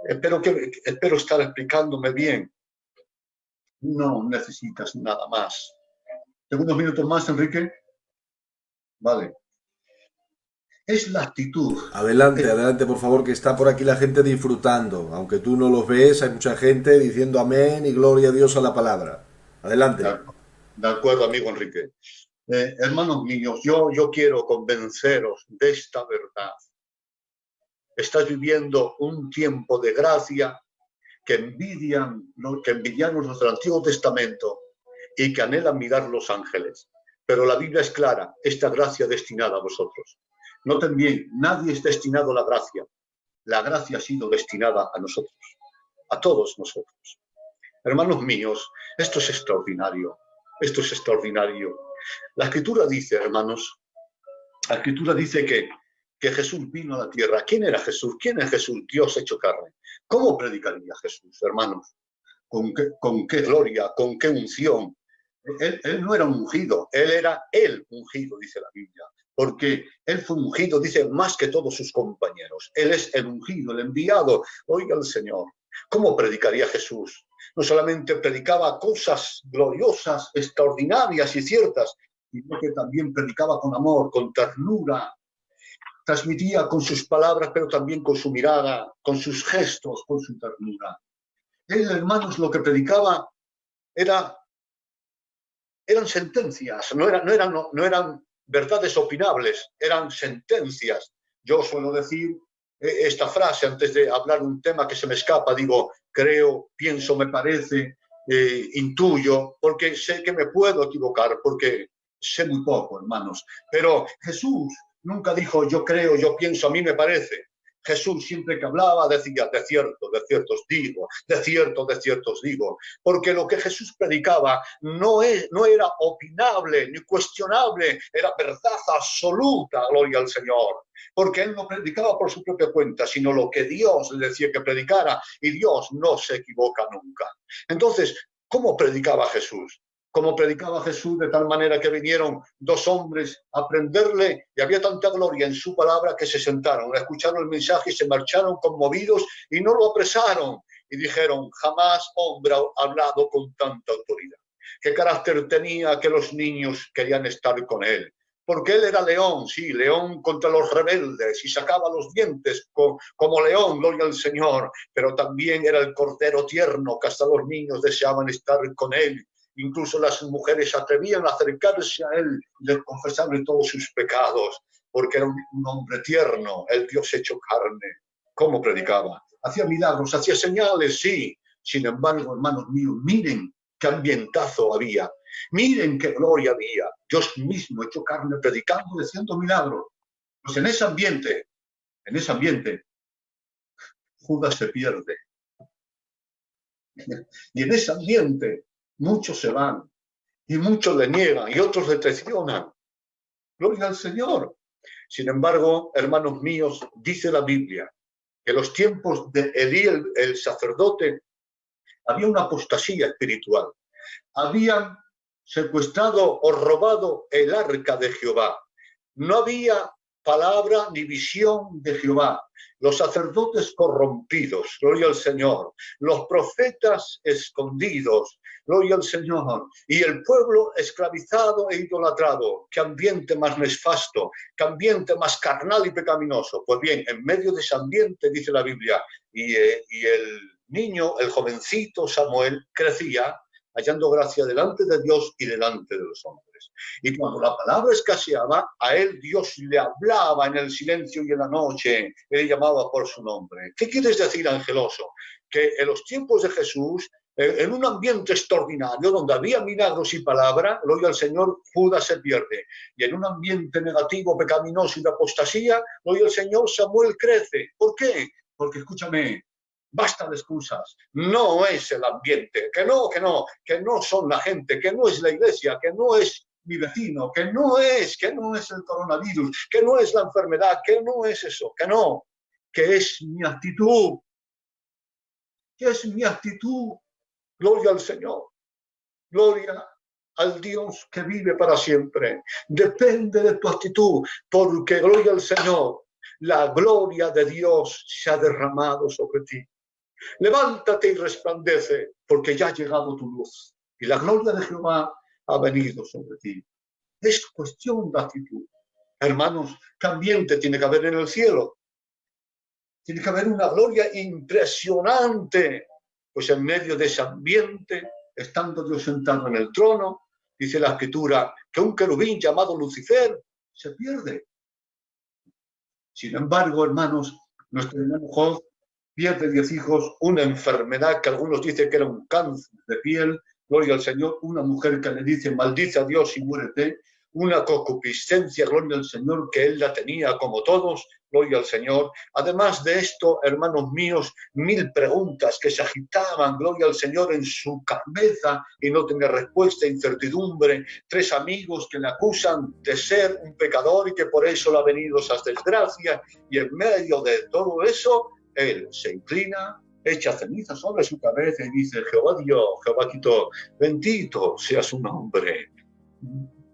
S2: Espero estar explicándome bien. No necesitas nada más. ¿Tengo unos minutos más, Enrique? Vale. Es la actitud.
S1: Adelante, por favor, que está por aquí la gente disfrutando. Aunque tú no los ves, hay mucha gente diciendo amén y gloria a Dios a la palabra. Adelante.
S2: De acuerdo, amigo Enrique. Hermanos míos, yo quiero convenceros de esta verdad. Estás viviendo un tiempo de gracia que envidian los del Antiguo Testamento y que anhelan mirar los ángeles. Pero la Biblia es clara, esta gracia destinada a vosotros. Noten bien, nadie es destinado a la gracia. La gracia ha sido destinada a nosotros, a todos nosotros. Hermanos míos, esto es extraordinario. Esto es extraordinario. La Escritura dice, hermanos, la Escritura dice que Jesús vino a la tierra. ¿Quién era Jesús? ¿Quién es Jesús? Dios hecho carne. ¿Cómo predicaría Jesús, hermanos? ¿Con qué gloria? ¿Con qué unción? Él no era un ungido, él era el ungido, dice la Biblia. Porque él fue ungido, dice, más que todos sus compañeros. Él es el ungido, el enviado. Oiga el Señor. ¿Cómo predicaría Jesús? No solamente predicaba cosas gloriosas, extraordinarias y ciertas, sino que también predicaba con amor, con ternura. Transmitía con sus palabras, pero también con su mirada, con sus gestos, con su ternura. Él, hermanos, lo que predicaba eran sentencias, no eran verdades opinables, eran sentencias. Yo suelo decir esta frase antes de hablar de un tema que se me escapa, digo, creo, pienso, me parece, intuyo, porque sé que me puedo equivocar, porque sé muy poco, hermanos. Pero Jesús nunca dijo, yo creo, yo pienso, a mí me parece. Jesús siempre que hablaba decía, de cierto os digo, de cierto os digo, porque lo que Jesús predicaba no era opinable ni cuestionable, era verdad absoluta, gloria al Señor, porque él no predicaba por su propia cuenta, sino lo que Dios le decía que predicara, y Dios no se equivoca nunca. Entonces, ¿cómo predicaba Jesús? Como predicaba Jesús, de tal manera que vinieron dos hombres a aprenderle, y había tanta gloria en su palabra que se sentaron, escucharon el mensaje y se marcharon conmovidos y no lo apresaron. Y dijeron, jamás hombre ha hablado con tanta autoridad. ¿Qué carácter tenía que los niños querían estar con él? Porque él era león, sí, león contra los rebeldes, y sacaba los dientes como león, gloria al Señor, pero también era el cordero tierno que hasta los niños deseaban estar con él. Incluso las mujeres atrevían a acercarse a él y a confesarle todos sus pecados, porque era un hombre tierno, el Dios hecho carne. ¿Cómo predicaba? Hacía milagros, hacía señales, sí. Sin embargo, hermanos míos, miren qué ambientazo había. Miren qué gloria había. Dios mismo hecho carne, predicando, haciendo milagros. Pues en ese ambiente, Judas se pierde. Y en ese ambiente, muchos se van, y muchos le niegan, y otros le traicionan. Gloria al Señor. Sin embargo, hermanos míos, dice la Biblia que en los tiempos de Elí, el sacerdote, había una apostasía espiritual. Habían secuestrado o robado el arca de Jehová. No había palabra ni visión de Jehová. Los sacerdotes corrompidos, gloria al Señor. Los profetas escondidos, gloria al Señor. Y el pueblo esclavizado e idolatrado. Qué ambiente más nefasto, qué ambiente más carnal y pecaminoso. Pues bien, en medio de ese ambiente, dice la Biblia, y el niño, el jovencito Samuel, crecía hallando gracia delante de Dios y delante de los hombres. Y cuando la palabra escaseaba, a él Dios le hablaba en el silencio y en la noche, le llamaba por su nombre. ¿Qué quieres decir, angeloso? Que en los tiempos de Jesús, en un ambiente extraordinario, donde había milagros y palabra, gloria al Señor, Judas se pierde. Y en un ambiente negativo, pecaminoso y de apostasía, gloria al Señor, Samuel crece. ¿Por qué? Porque, escúchame, basta de excusas, no es el ambiente, que no son la gente, que no es la iglesia, que no es mi vecino, que no es el coronavirus, que no es la enfermedad, que no es eso, que es mi actitud, gloria al Señor, gloria al Dios que vive para siempre, depende de tu actitud, porque gloria al Señor, la gloria de Dios se ha derramado sobre ti. Levántate y resplandece, porque ya ha llegado tu luz, y la gloria de Jehová ha venido sobre ti. Es cuestión de actitud. Hermanos, ¿qué ambiente tiene que haber en el cielo? Tiene que haber una gloria impresionante. Pues en medio de ese ambiente, estando Dios sentado en el trono, dice la Escritura que un querubín llamado Lucifer se pierde. Sin embargo, hermanos, nuestro hermano Job pierde 10 hijos, una enfermedad que algunos dicen que era un cáncer de piel, gloria al Señor, una mujer que le dice maldice a Dios y muérete, una concupiscencia, gloria al Señor, que él la tenía como todos, gloria al Señor. Además de esto, hermanos míos, 1000 preguntas que se agitaban, gloria al Señor, en su cabeza y no tenía respuesta, incertidumbre, 3 amigos que le acusan de ser un pecador y que por eso le ha venido esas desgracias, y en medio de todo eso, él se inclina, echa ceniza sobre su cabeza y dice, Jehová Dios, Jehová quitó, bendito sea su nombre.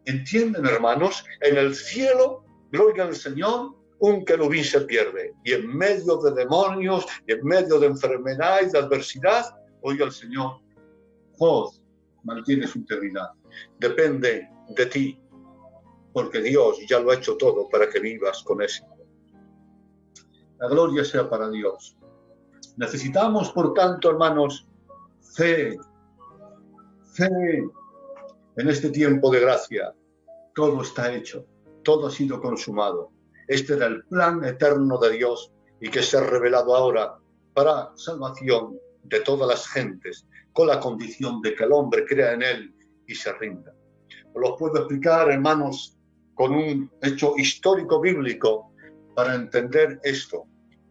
S2: ¿Entienden, hermanos? En el cielo, gloria al Señor, un querubín se pierde. Y en medio de demonios, y en medio de enfermedad y de adversidad, gloria al Señor, Dios mantiene su integridad. Depende de ti, porque Dios ya lo ha hecho todo para que vivas con éxito. La gloria sea para Dios. Necesitamos, por tanto, hermanos, fe en este tiempo de gracia. Todo está hecho, todo ha sido consumado. Este era el plan eterno de Dios y que se ha revelado ahora para salvación de todas las gentes, con la condición de que el hombre crea en él y se rinda. Os lo puedo explicar, hermanos, con un hecho histórico bíblico para entender esto.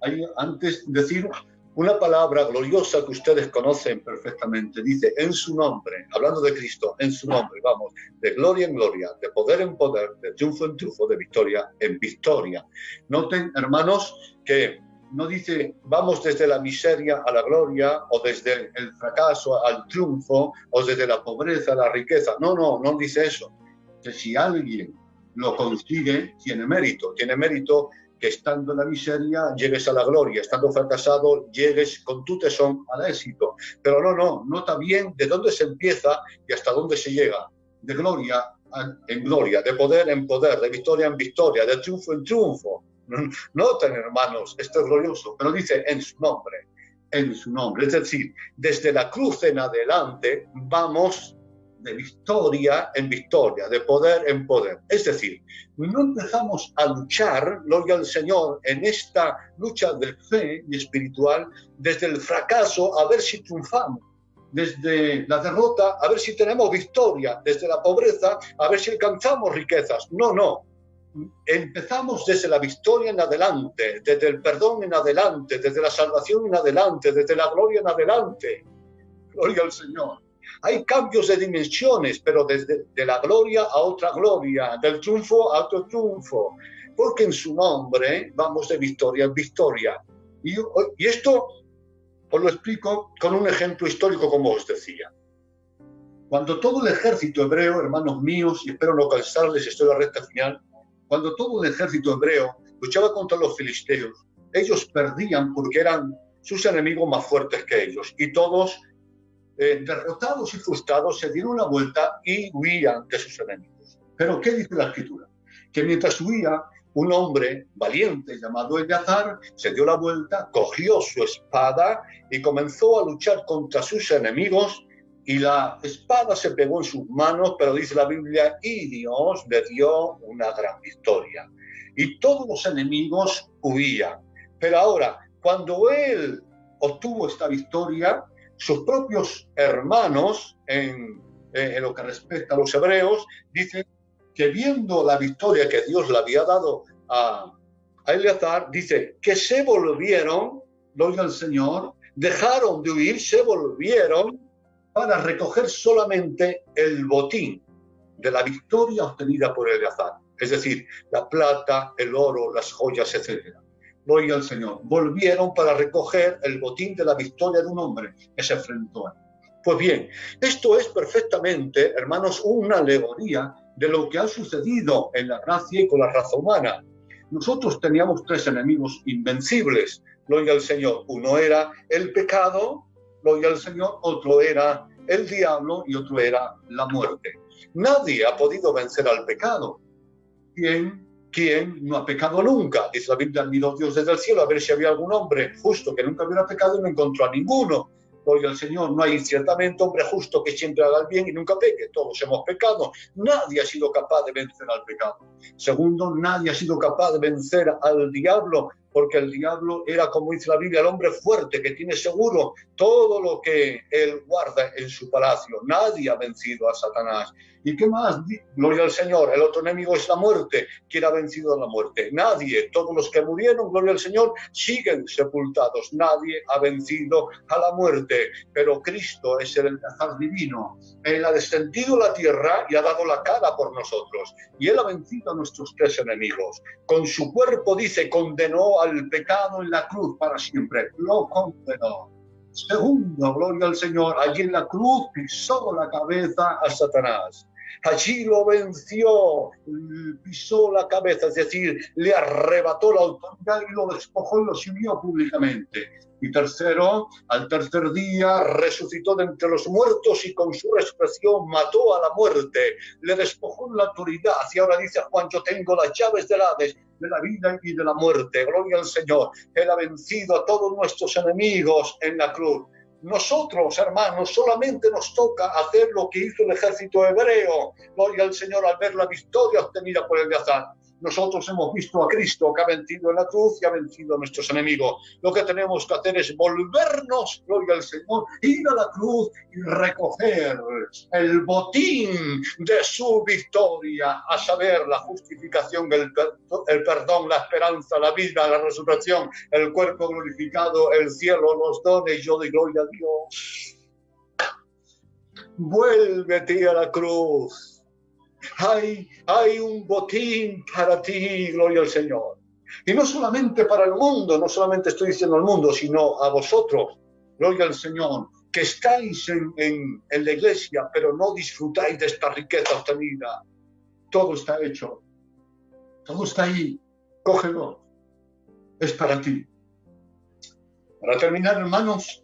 S2: hay antes decir una palabra gloriosa que ustedes conocen perfectamente. Dice, en su nombre, hablando de Cristo, en su nombre, vamos, de gloria en gloria, de poder en poder, de triunfo en triunfo, de victoria en victoria. Noten, hermanos, que no dice, vamos desde la miseria a la gloria, o desde el fracaso al triunfo, o desde la pobreza a la riqueza. No, no, no dice eso. Que si alguien lo consigue, tiene mérito que estando en la miseria llegues a la gloria, estando fracasado llegues con tu tesón al éxito. Pero no, nota bien de dónde se empieza y hasta dónde se llega. De gloria en gloria, de poder en poder, de victoria en victoria, de triunfo en triunfo. Noten, hermanos, esto es glorioso, pero dice en su nombre, es decir, desde la cruz en adelante vamos de victoria en victoria, de poder en poder. Es decir, no empezamos a luchar, gloria al Señor, en esta lucha de fe y espiritual, desde el fracaso a ver si triunfamos, desde la derrota a ver si tenemos victoria, desde la pobreza a ver si alcanzamos riquezas. No. Empezamos desde la victoria en adelante, desde el perdón en adelante, desde la salvación en adelante, desde la gloria en adelante. Gloria al Señor. Hay cambios de dimensiones, pero desde de la gloria a otra gloria, del triunfo a otro triunfo, porque en su nombre vamos de victoria en victoria. Y esto os lo explico con un ejemplo histórico, como os decía. Cuando todo el ejército hebreo, hermanos míos, y espero no cansarles, estoy en la recta final, cuando todo el ejército hebreo luchaba contra los filisteos, ellos perdían porque eran sus enemigos más fuertes que ellos, y todos derrotados y frustrados se dieron la vuelta y huían de sus enemigos. Pero ¿qué dice la Escritura? Que mientras huía, un hombre valiente llamado Eleazar se dio la vuelta, cogió su espada y comenzó a luchar contra sus enemigos, y la espada se pegó en sus manos, pero dice la Biblia, y Dios le dio una gran victoria. Y todos los enemigos huían. Pero ahora, cuando él obtuvo esta victoria, sus propios hermanos, en lo que respecta a los hebreos, dicen que viendo la victoria que Dios le había dado a Eleazar, dice que se volvieron, gloria al Señor, dejaron de huir, se volvieron para recoger solamente el botín de la victoria obtenida por Eleazar, es decir, la plata, el oro, las joyas, etc. Gloria al Señor. Volvieron para recoger el botín de la victoria de un hombre que se enfrentó a él. Pues bien, esto es perfectamente, hermanos, una alegoría de lo que ha sucedido en la gracia y con la raza humana. Nosotros teníamos tres enemigos invencibles, gloria al Señor. Uno era el pecado, gloria al Señor, otro era el diablo y otro era la muerte. Nadie ha podido vencer al pecado. ¿Quién no ha pecado nunca? Dice la Biblia, miró Dios desde el cielo a ver si había algún hombre justo que nunca hubiera pecado y no encontró a ninguno. Gloria al Señor, no hay ciertamente hombre justo que siempre haga el bien y nunca peque. Todos hemos pecado. Nadie ha sido capaz de vencer al pecado. Segundo, nadie ha sido capaz de vencer al diablo, porque el diablo era, como dice la Biblia, el hombre fuerte que tiene seguro todo lo que él guarda en su palacio. Nadie ha vencido a Satanás. ¿Y qué más? Gloria al Señor. El otro enemigo es la muerte. ¿Quién ha vencido a la muerte? Nadie. Todos los que murieron, gloria al Señor, siguen sepultados. Nadie ha vencido a la muerte. Pero Cristo es el Eleazar divino. Él ha descendido a la tierra y ha dado la cara por nosotros. Y Él ha vencido a nuestros tres enemigos. Con su cuerpo, dice, condenó al pecado en la cruz para siempre. Lo condenó. Segundo, gloria al Señor, allí en la cruz pisó la cabeza a Satanás. Allí lo venció, pisó la cabeza, es decir, le arrebató la autoridad y lo despojó y lo exhibió públicamente. Y tercero, al tercer día resucitó de entre los muertos y con su resurrección mató a la muerte, le despojó la autoridad. Y ahora dice Juan, yo tengo las llaves del Hades, de la vida y de la muerte. Gloria al Señor. Él ha vencido a todos nuestros enemigos en la cruz. Nosotros, hermanos, solamente nos toca hacer lo que hizo el ejército hebreo. Gloria al Señor al ver la victoria obtenida por Eleazar. nosotros hemos visto a Cristo que ha vencido en la cruz y ha vencido a nuestros enemigos. Lo que tenemos que hacer es volvernos, gloria al Señor, ir a la cruz y recoger el botín de su victoria, a saber, la justificación, el perdón, la esperanza, la vida, la resurrección, el cuerpo glorificado, el cielo, los dones. Yo doy gloria a Dios. Vuélvete a la cruz. Hay un botín para ti, gloria al Señor. Y no solamente para el mundo, no solamente estoy diciendo al mundo, sino a vosotros, gloria al Señor, que estáis en la iglesia, pero no disfrutáis de esta riqueza obtenida. Todo está hecho. Todo está ahí. Cógelo. Es para ti. Para terminar, hermanos,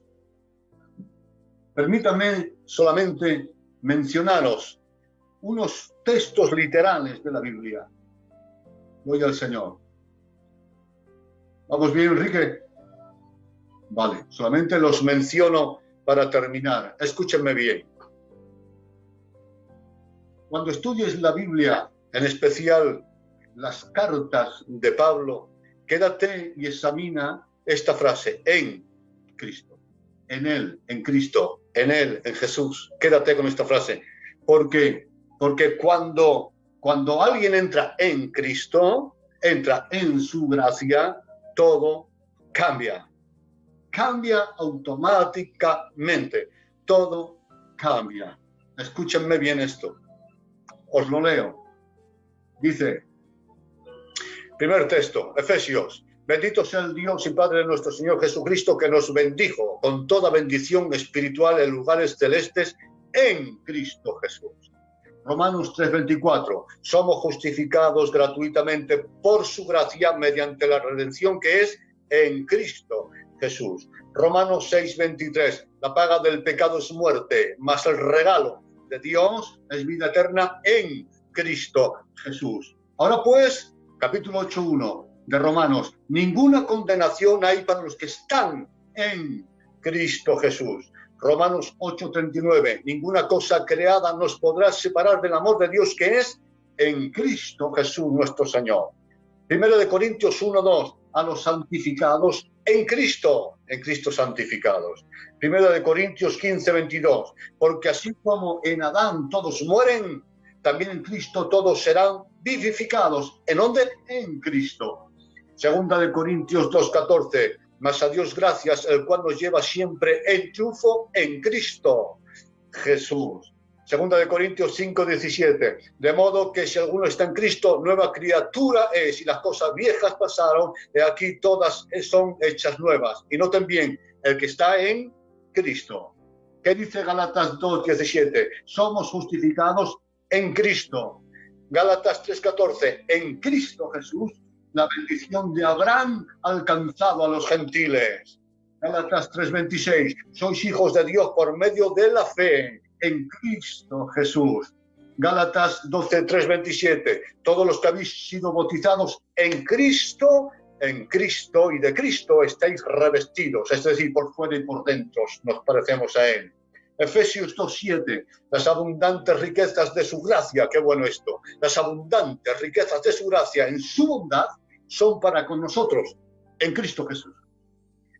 S2: permítanme solamente mencionaros unos textos literales de la Biblia. Gloria al Señor. ¿Vamos bien, Enrique? Vale, solamente los menciono para terminar. Escúchenme bien. Cuando estudies la Biblia, en especial las cartas de Pablo, quédate y examina esta frase: en Cristo, en Él, en Cristo, en Él, en Jesús. Quédate con esta frase. Porque cuando alguien entra en Cristo, entra en su gracia, todo cambia. Cambia automáticamente. Todo cambia. Escúchenme bien esto. Os lo leo. Dice, primer texto, Efesios. Bendito sea el Dios y Padre de nuestro Señor Jesucristo, que nos bendijo con toda bendición espiritual en lugares celestes en Cristo Jesús. Romanos 3:24. Somos justificados gratuitamente por su gracia mediante la redención que es en Cristo Jesús. Romanos 6:23. La paga del pecado es muerte, mas el regalo de Dios es vida eterna en Cristo Jesús. Ahora pues, capítulo 8:1 de Romanos. Ninguna condenación hay para los que están en Cristo Jesús. Romanos 8:39. Ninguna cosa creada nos podrá separar del amor de Dios que es en Cristo Jesús nuestro Señor. Primero de Corintios 1:2. A los santificados en Cristo santificados. Primero de Corintios 15:22. Porque así como en Adán todos mueren, también en Cristo todos serán vivificados. ¿En dónde? En Cristo. Segunda de Corintios 2:14. Mas a Dios gracias, el cual nos lleva siempre en triunfo en Cristo Jesús. Segunda de Corintios 5:17. De modo que si alguno está en Cristo, nueva criatura es, y las cosas viejas pasaron, y aquí todas son hechas nuevas. Y noten bien, el que está en Cristo. ¿Qué dice Gálatas 2:17? Somos justificados en Cristo. Gálatas 3:14. En Cristo Jesús, la bendición de Abraham ha alcanzado a los gentiles. Gálatas 3:26. Sois hijos de Dios por medio de la fe en Cristo Jesús. Gálatas 12:3-27. Todos los que habéis sido bautizados en Cristo y de Cristo estáis revestidos, es decir, por fuera y por dentro nos parecemos a Él. Efesios 2:7. Las abundantes riquezas de su gracia, qué bueno esto, las abundantes riquezas de su gracia en su bondad son para con nosotros en Cristo Jesús.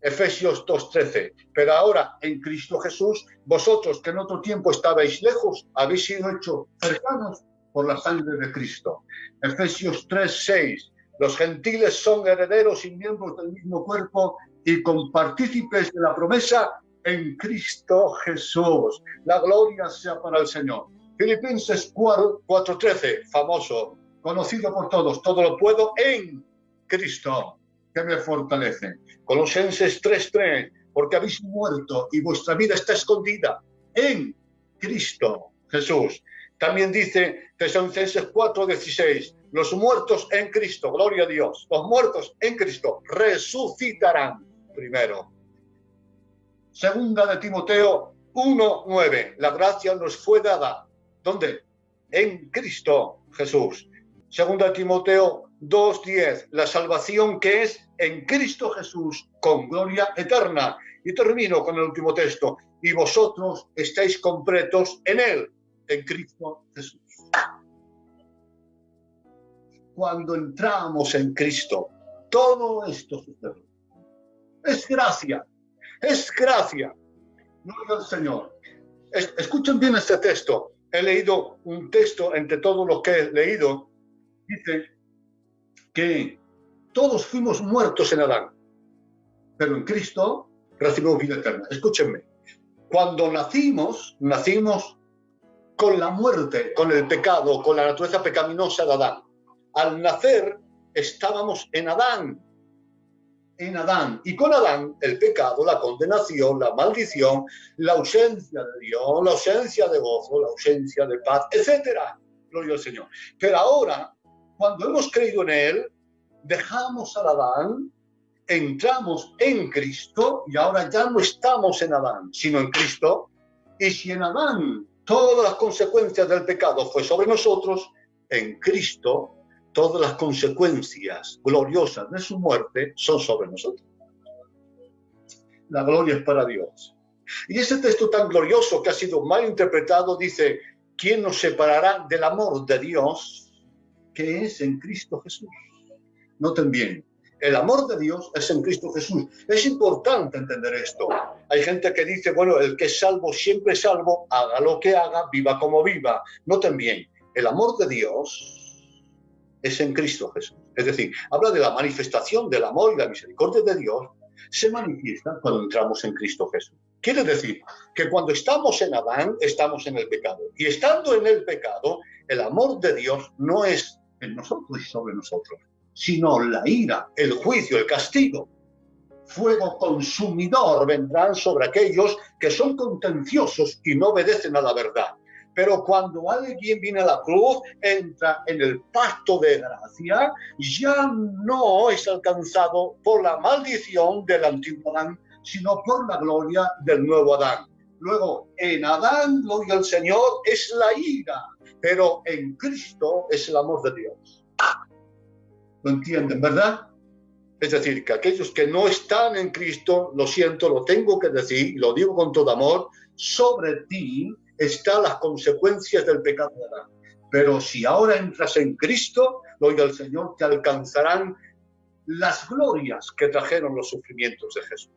S2: Efesios 2:13. Pero ahora en Cristo Jesús, vosotros que en otro tiempo estabais lejos, habéis sido hechos cercanos por la sangre de Cristo. Efesios 3:6. Los gentiles son herederos y miembros del mismo cuerpo y compartícipes de la promesa en Cristo Jesús. La gloria sea para el Señor. Filipenses 4:13, famoso, conocido por todos. Todo lo puedo en Cristo, que me fortalece. Colosenses 3:3, porque habéis muerto y vuestra vida está escondida en Cristo Jesús. También dice Tesalonicenses 4:16, los muertos en Cristo, gloria a Dios, los muertos en Cristo resucitarán primero. Segunda de Timoteo 1:9, la gracia nos fue dada, ¿dónde? En Cristo Jesús. Segunda de Timoteo 2:10, la salvación que es en Cristo Jesús con gloria eterna. Y termino con el último texto. Y vosotros estáis completos en Él, en Cristo Jesús. cuando entramos en Cristo, todo esto sucede. Es gracia, es gracia. Gloria al Señor. Escuchen bien este texto. He leído un texto entre todos los que he leído. Dice que todos fuimos muertos en Adán, pero en Cristo recibimos vida eterna. Escúchenme. Cuando nacimos con la muerte, con el pecado, con la naturaleza pecaminosa de Adán. Al nacer estábamos en Adán. Y con Adán el pecado, la condenación, la maldición, la ausencia de Dios, la ausencia de gozo, la ausencia de paz, etcétera. Gloria al Señor. Pero ahora, cuando hemos creído en Él, dejamos a Adán, entramos en Cristo y ahora ya no estamos en Adán, sino en Cristo. Y si en Adán todas las consecuencias del pecado fue sobre nosotros, en Cristo todas las consecuencias gloriosas de su muerte son sobre nosotros. La gloria es para Dios. Y ese texto tan glorioso que ha sido mal interpretado dice: ¿quién nos separará del amor de Dios que es en Cristo Jesús? Noten bien, el amor de Dios es en Cristo Jesús. Es importante entender esto. Hay gente que dice, bueno, el que es salvo siempre es salvo, haga lo que haga, viva como viva. Noten bien, el amor de Dios es en Cristo Jesús. Es decir, habla de la manifestación del amor y la misericordia de Dios, se manifiesta cuando entramos en Cristo Jesús. Quiere decir que cuando estamos en Adán, estamos en el pecado. Y estando en el pecado, el amor de Dios no es en nosotros y sobre nosotros, sino la ira, el juicio, el castigo. Fuego consumidor vendrán sobre aquellos que son contenciosos y no obedecen a la verdad. Pero cuando alguien viene a la cruz, entra en el pacto de gracia, ya no es alcanzado por la maldición del antiguo Adán, sino por la gloria del nuevo Adán. Luego, en Adán, gloria al Señor, es la ira, pero en Cristo es el amor de Dios. ¿Lo entienden, verdad? Es decir, que aquellos que no están en Cristo, lo siento, lo tengo que decir, y lo digo con todo amor, sobre ti están las consecuencias del pecado de Adán. Pero si ahora entras en Cristo, gloria al Señor, te alcanzarán las glorias que trajeron los sufrimientos de Jesús.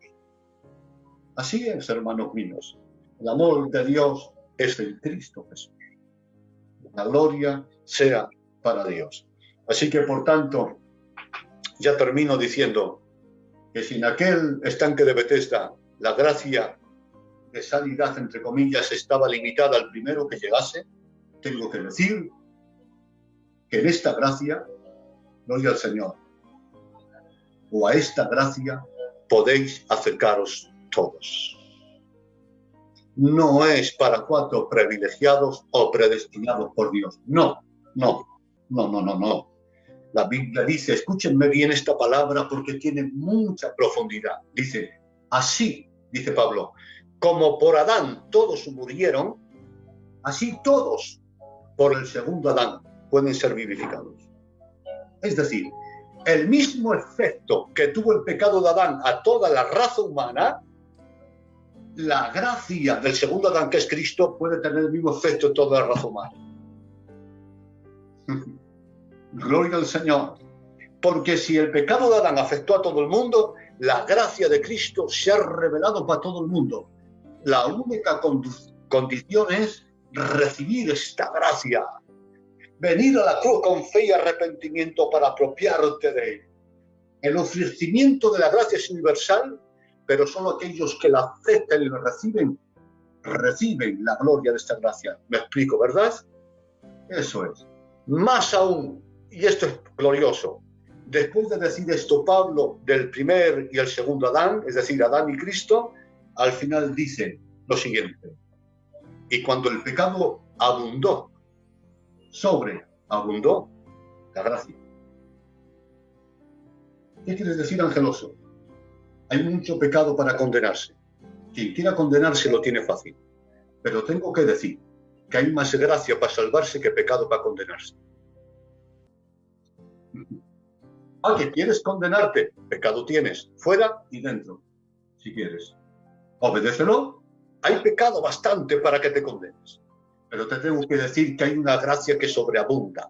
S2: Así es, hermanos míos. El amor de Dios es en Cristo Jesús. La gloria sea para Dios. Así que, por tanto, ya termino diciendo que si en aquel estanque de Betesda la gracia de sanidad, entre comillas, estaba limitada al primero que llegase, tengo que decir que en esta gracia, gloria al Señor, o a esta gracia podéis acercaros todos. No es para 4 privilegiados o predestinados por Dios. No. La Biblia dice, escúchenme bien esta palabra porque tiene mucha profundidad. Dice, así, dice Pablo, como por Adán todos murieron, así todos por el segundo Adán pueden ser vivificados. Es decir, el mismo efecto que tuvo el pecado de Adán a toda la raza humana, la gracia del segundo Adán, que es Cristo, puede tener el mismo efecto en toda la raza humana. Gloria al Señor. Porque si el pecado de Adán afectó a todo el mundo, la gracia de Cristo se ha revelado para todo el mundo. La única condición es recibir esta gracia. Venir a la cruz con fe y arrepentimiento para apropiarte de él. El ofrecimiento de la gracia es universal, pero solo aquellos que la aceptan y la reciben la gloria de esta gracia. ¿Me explico, verdad? Eso es. Más aún, y esto es glorioso, después de decir esto Pablo del primer y el segundo Adán, es decir, Adán y Cristo, al final dice lo siguiente: y cuando el pecado abundó, sobreabundó la gracia. ¿Qué quiere decir, Angeloso? Hay mucho pecado para condenarse. Quien quiera condenarse lo tiene fácil. Pero tengo que decir que hay más gracia para salvarse que pecado para condenarse. ¿A qué quieres condenarte? Pecado tienes, fuera y dentro, si quieres. Obedécelo. Hay pecado bastante para que te condenes. Pero te tengo que decir que hay una gracia que sobreabunda,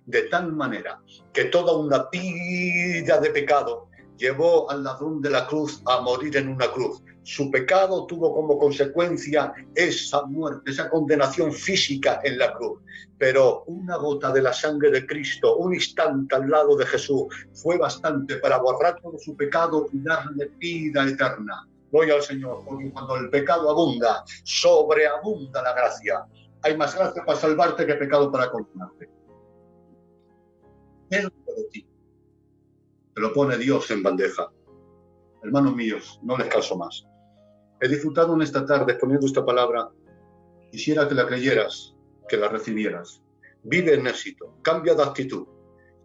S2: de tal manera que toda una vida de pecado llevó al ladrón de la cruz a morir en una cruz. Su pecado tuvo como consecuencia esa muerte, esa condenación física en la cruz. Pero una gota de la sangre de Cristo, un instante al lado de Jesús, fue bastante para borrar todo su pecado y darle vida eterna. Gloria al Señor, porque cuando el pecado abunda, sobreabunda la gracia. Hay más gracia para salvarte que pecado para condenarte. Dentro de ti te lo pone Dios en bandeja. Hermanos míos, no les canso más. He disfrutado en esta tarde exponiendo esta palabra. Quisiera que la creyeras, que la recibieras. Vive en éxito, cambia de actitud.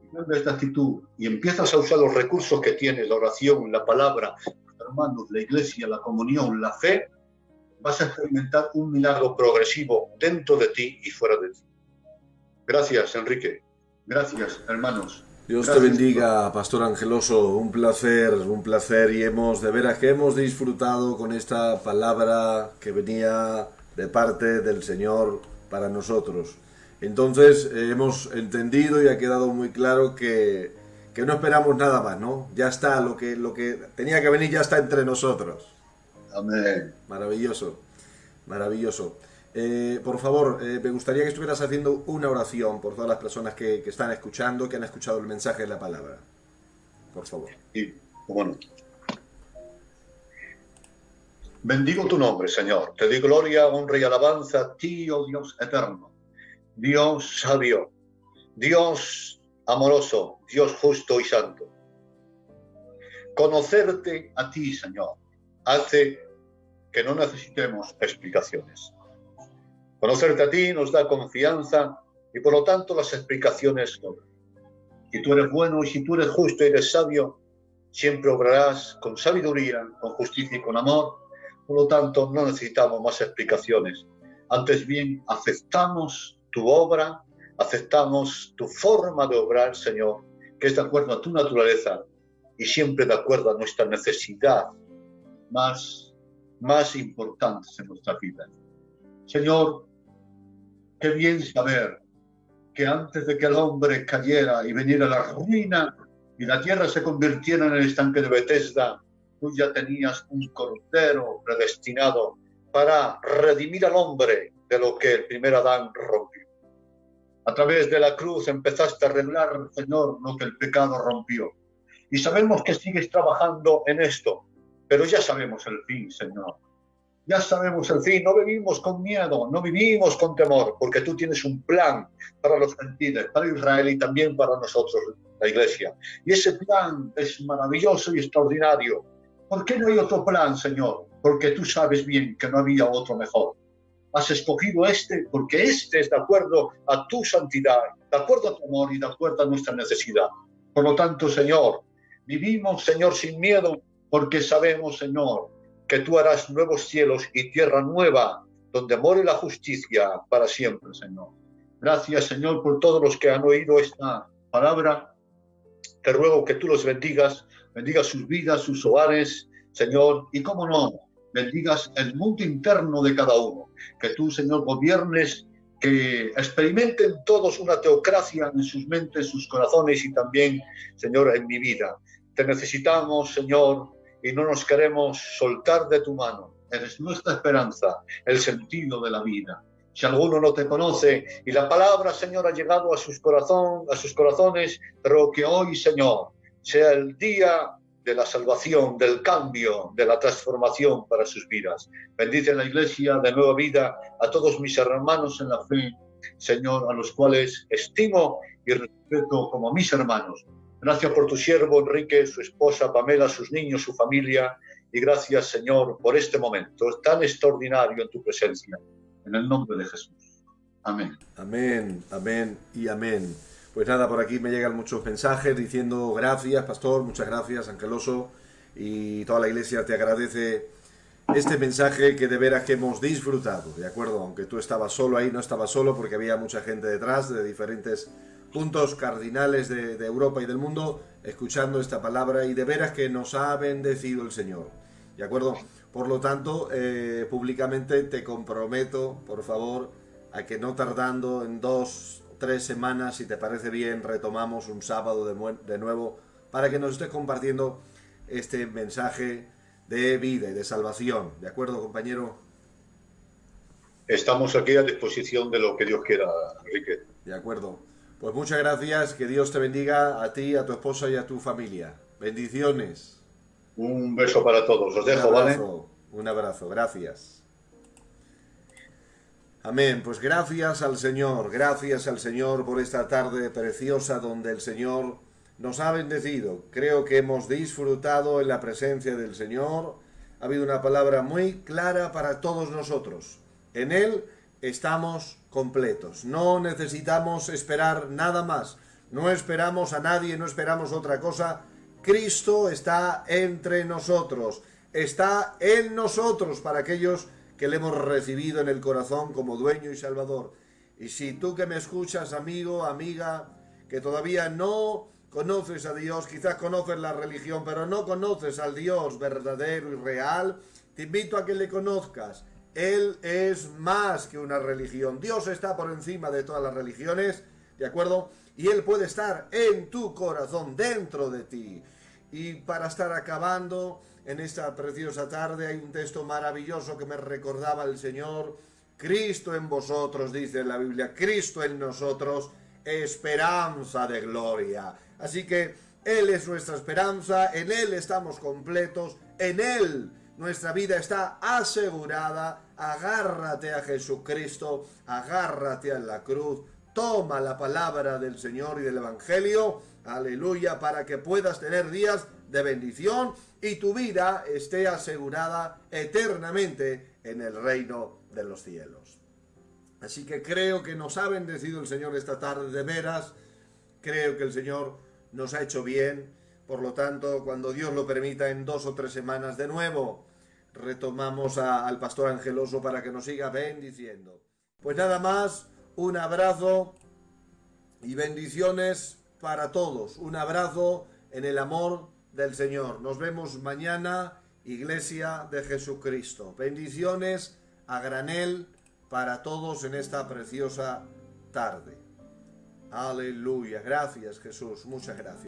S2: Si cambias de actitud y empiezas a usar los recursos que tienes, la oración, la palabra, los hermanos, la iglesia, la comunión, la fe, vas a experimentar un milagro progresivo dentro de ti y fuera de ti. Gracias, Enrique. Gracias, hermanos.
S1: Dios
S2: Gracias.
S1: te bendiga, Pastor Angeloso, un placer, y de veras que hemos disfrutado con esta palabra que venía de parte del Señor para nosotros. Entonces hemos entendido y ha quedado muy claro que no esperamos nada más, ¿no? Ya está, lo que tenía que venir ya está entre nosotros.
S2: Amén.
S1: Maravilloso, maravilloso. Por favor, me gustaría que estuvieras haciendo una oración por todas las personas que están escuchando, que han escuchado el mensaje de la palabra. Por favor.
S2: Y, bueno, bendigo tu nombre, Señor. Te doy gloria, honra y alabanza a ti, oh Dios eterno, Dios sabio, Dios amoroso, Dios justo y santo. Conocerte a ti, Señor, hace que no necesitemos explicaciones. Conocerte a ti nos da confianza y por lo tanto las explicaciones sobran. Si tú eres bueno y si tú eres justo y eres sabio, siempre obrarás con sabiduría, con justicia y con amor. Por lo tanto, no necesitamos más explicaciones. Antes bien, aceptamos tu obra, aceptamos tu forma de obrar, Señor, que es de acuerdo a tu naturaleza y siempre de acuerdo a nuestra necesidad más importantes en nuestra vida. Señor, qué bien saber que antes de que el hombre cayera y viniera la ruina y la tierra se convirtiera en el estanque de Betesda, tú ya tenías un cordero predestinado para redimir al hombre de lo que el primer Adán rompió. A través de la cruz empezaste a arreglar, Señor, lo que el pecado rompió. Y sabemos que sigues trabajando en esto, pero ya sabemos el fin, Señor. Ya sabemos el fin, no vivimos con miedo, no vivimos con temor, porque tú tienes un plan para los gentiles, para Israel y también para nosotros, la Iglesia. Y ese plan es maravilloso y extraordinario. ¿Por qué no hay otro plan, Señor? Porque tú sabes bien que no había otro mejor. Has escogido este porque este es de acuerdo a tu santidad, de acuerdo a tu amor y de acuerdo a nuestra necesidad. Por lo tanto, Señor, vivimos, Señor, sin miedo, porque sabemos, Señor, que tú harás nuevos cielos y tierra nueva, donde more la justicia para siempre, Señor. Gracias, Señor, por todos los que han oído esta palabra. Te ruego que tú los bendigas sus vidas, sus hogares, Señor, y cómo no, bendigas el mundo interno de cada uno. Que tú, Señor, gobiernes, que experimenten todos una teocracia en sus mentes, sus corazones y también, Señor, en mi vida. Te necesitamos, Señor, y no nos queremos soltar de tu mano. Eres nuestra esperanza, el sentido de la vida. Si alguno no te conoce y la palabra, Señor, ha llegado a sus corazones, pero que hoy, Señor, sea el día de la salvación, del cambio, de la transformación para sus vidas. Bendice la Iglesia de Nueva Vida a todos mis hermanos en la fe, Señor, a los cuales estimo y respeto como mis hermanos. Gracias por tu siervo Enrique, su esposa Pamela, sus niños, su familia, y gracias, Señor, por este momento tan extraordinario en tu presencia. En el nombre de Jesús. Amén.
S1: Amén, amén y amén. Pues nada, por aquí me llegan muchos mensajes diciendo gracias, pastor, muchas gracias, Angeloso, y toda la iglesia te agradece este mensaje que de veras que hemos disfrutado, ¿de acuerdo? Aunque tú estabas solo ahí, no estabas solo porque había mucha gente detrás de diferentes puntos cardinales de Europa y del mundo escuchando esta palabra y de veras que nos ha bendecido el Señor, ¿de acuerdo? Por lo tanto, públicamente te comprometo, por favor, a que no tardando en 2 3 semanas, si te parece bien, retomamos un sábado de nuevo para que nos estés compartiendo este mensaje de vida y de salvación. ¿De acuerdo, compañero?
S2: Estamos aquí a disposición de lo que Dios quiera, Enrique.
S1: De acuerdo. Pues muchas gracias, que Dios te bendiga a ti, a tu esposa y a tu familia. Bendiciones.
S2: Un beso para todos. Os dejo, ¿vale?
S1: Un abrazo, gracias. Amén, pues gracias al Señor por esta tarde preciosa donde el Señor nos ha bendecido. Creo que hemos disfrutado en la presencia del Señor. Ha habido una palabra muy clara para todos nosotros. En Él estamos completos. No necesitamos esperar nada más. No esperamos a nadie, no esperamos otra cosa. Cristo está entre nosotros. Está en nosotros para aquellos que le hemos recibido en el corazón como dueño y salvador. Y si tú que me escuchas, amigo, amiga, que todavía no conoces a Dios, quizás conoces la religión, pero no conoces al Dios verdadero y real, te invito a que le conozcas. Él es más que una religión. Dios está por encima de todas las religiones, ¿de acuerdo? Y Él puede estar en tu corazón, dentro de ti. Y para estar acabando en esta preciosa tarde, hay un texto maravilloso que me recordaba el Señor. Cristo en vosotros, dice la Biblia, Cristo en nosotros, esperanza de gloria. Así que Él es nuestra esperanza, en Él estamos completos, en Él nuestra vida está asegurada. Agárrate a Jesucristo, agárrate a la cruz, toma la palabra del Señor y del Evangelio, aleluya, para que puedas tener días de bendición y tu vida esté asegurada eternamente en el reino de los cielos. Así que creo que nos ha bendecido el Señor esta tarde de veras, creo que el Señor nos ha hecho bien, por lo tanto, cuando Dios lo permita, en 2 o 3 semanas de nuevo, retomamos al pastor Angeloso para que nos siga bendiciendo. Pues nada más, un abrazo y bendiciones para todos. Un abrazo en el amor del Señor. Nos vemos mañana, Iglesia de Jesucristo. Bendiciones a granel para todos en esta preciosa tarde. Aleluya. Gracias, Jesús. Muchas gracias.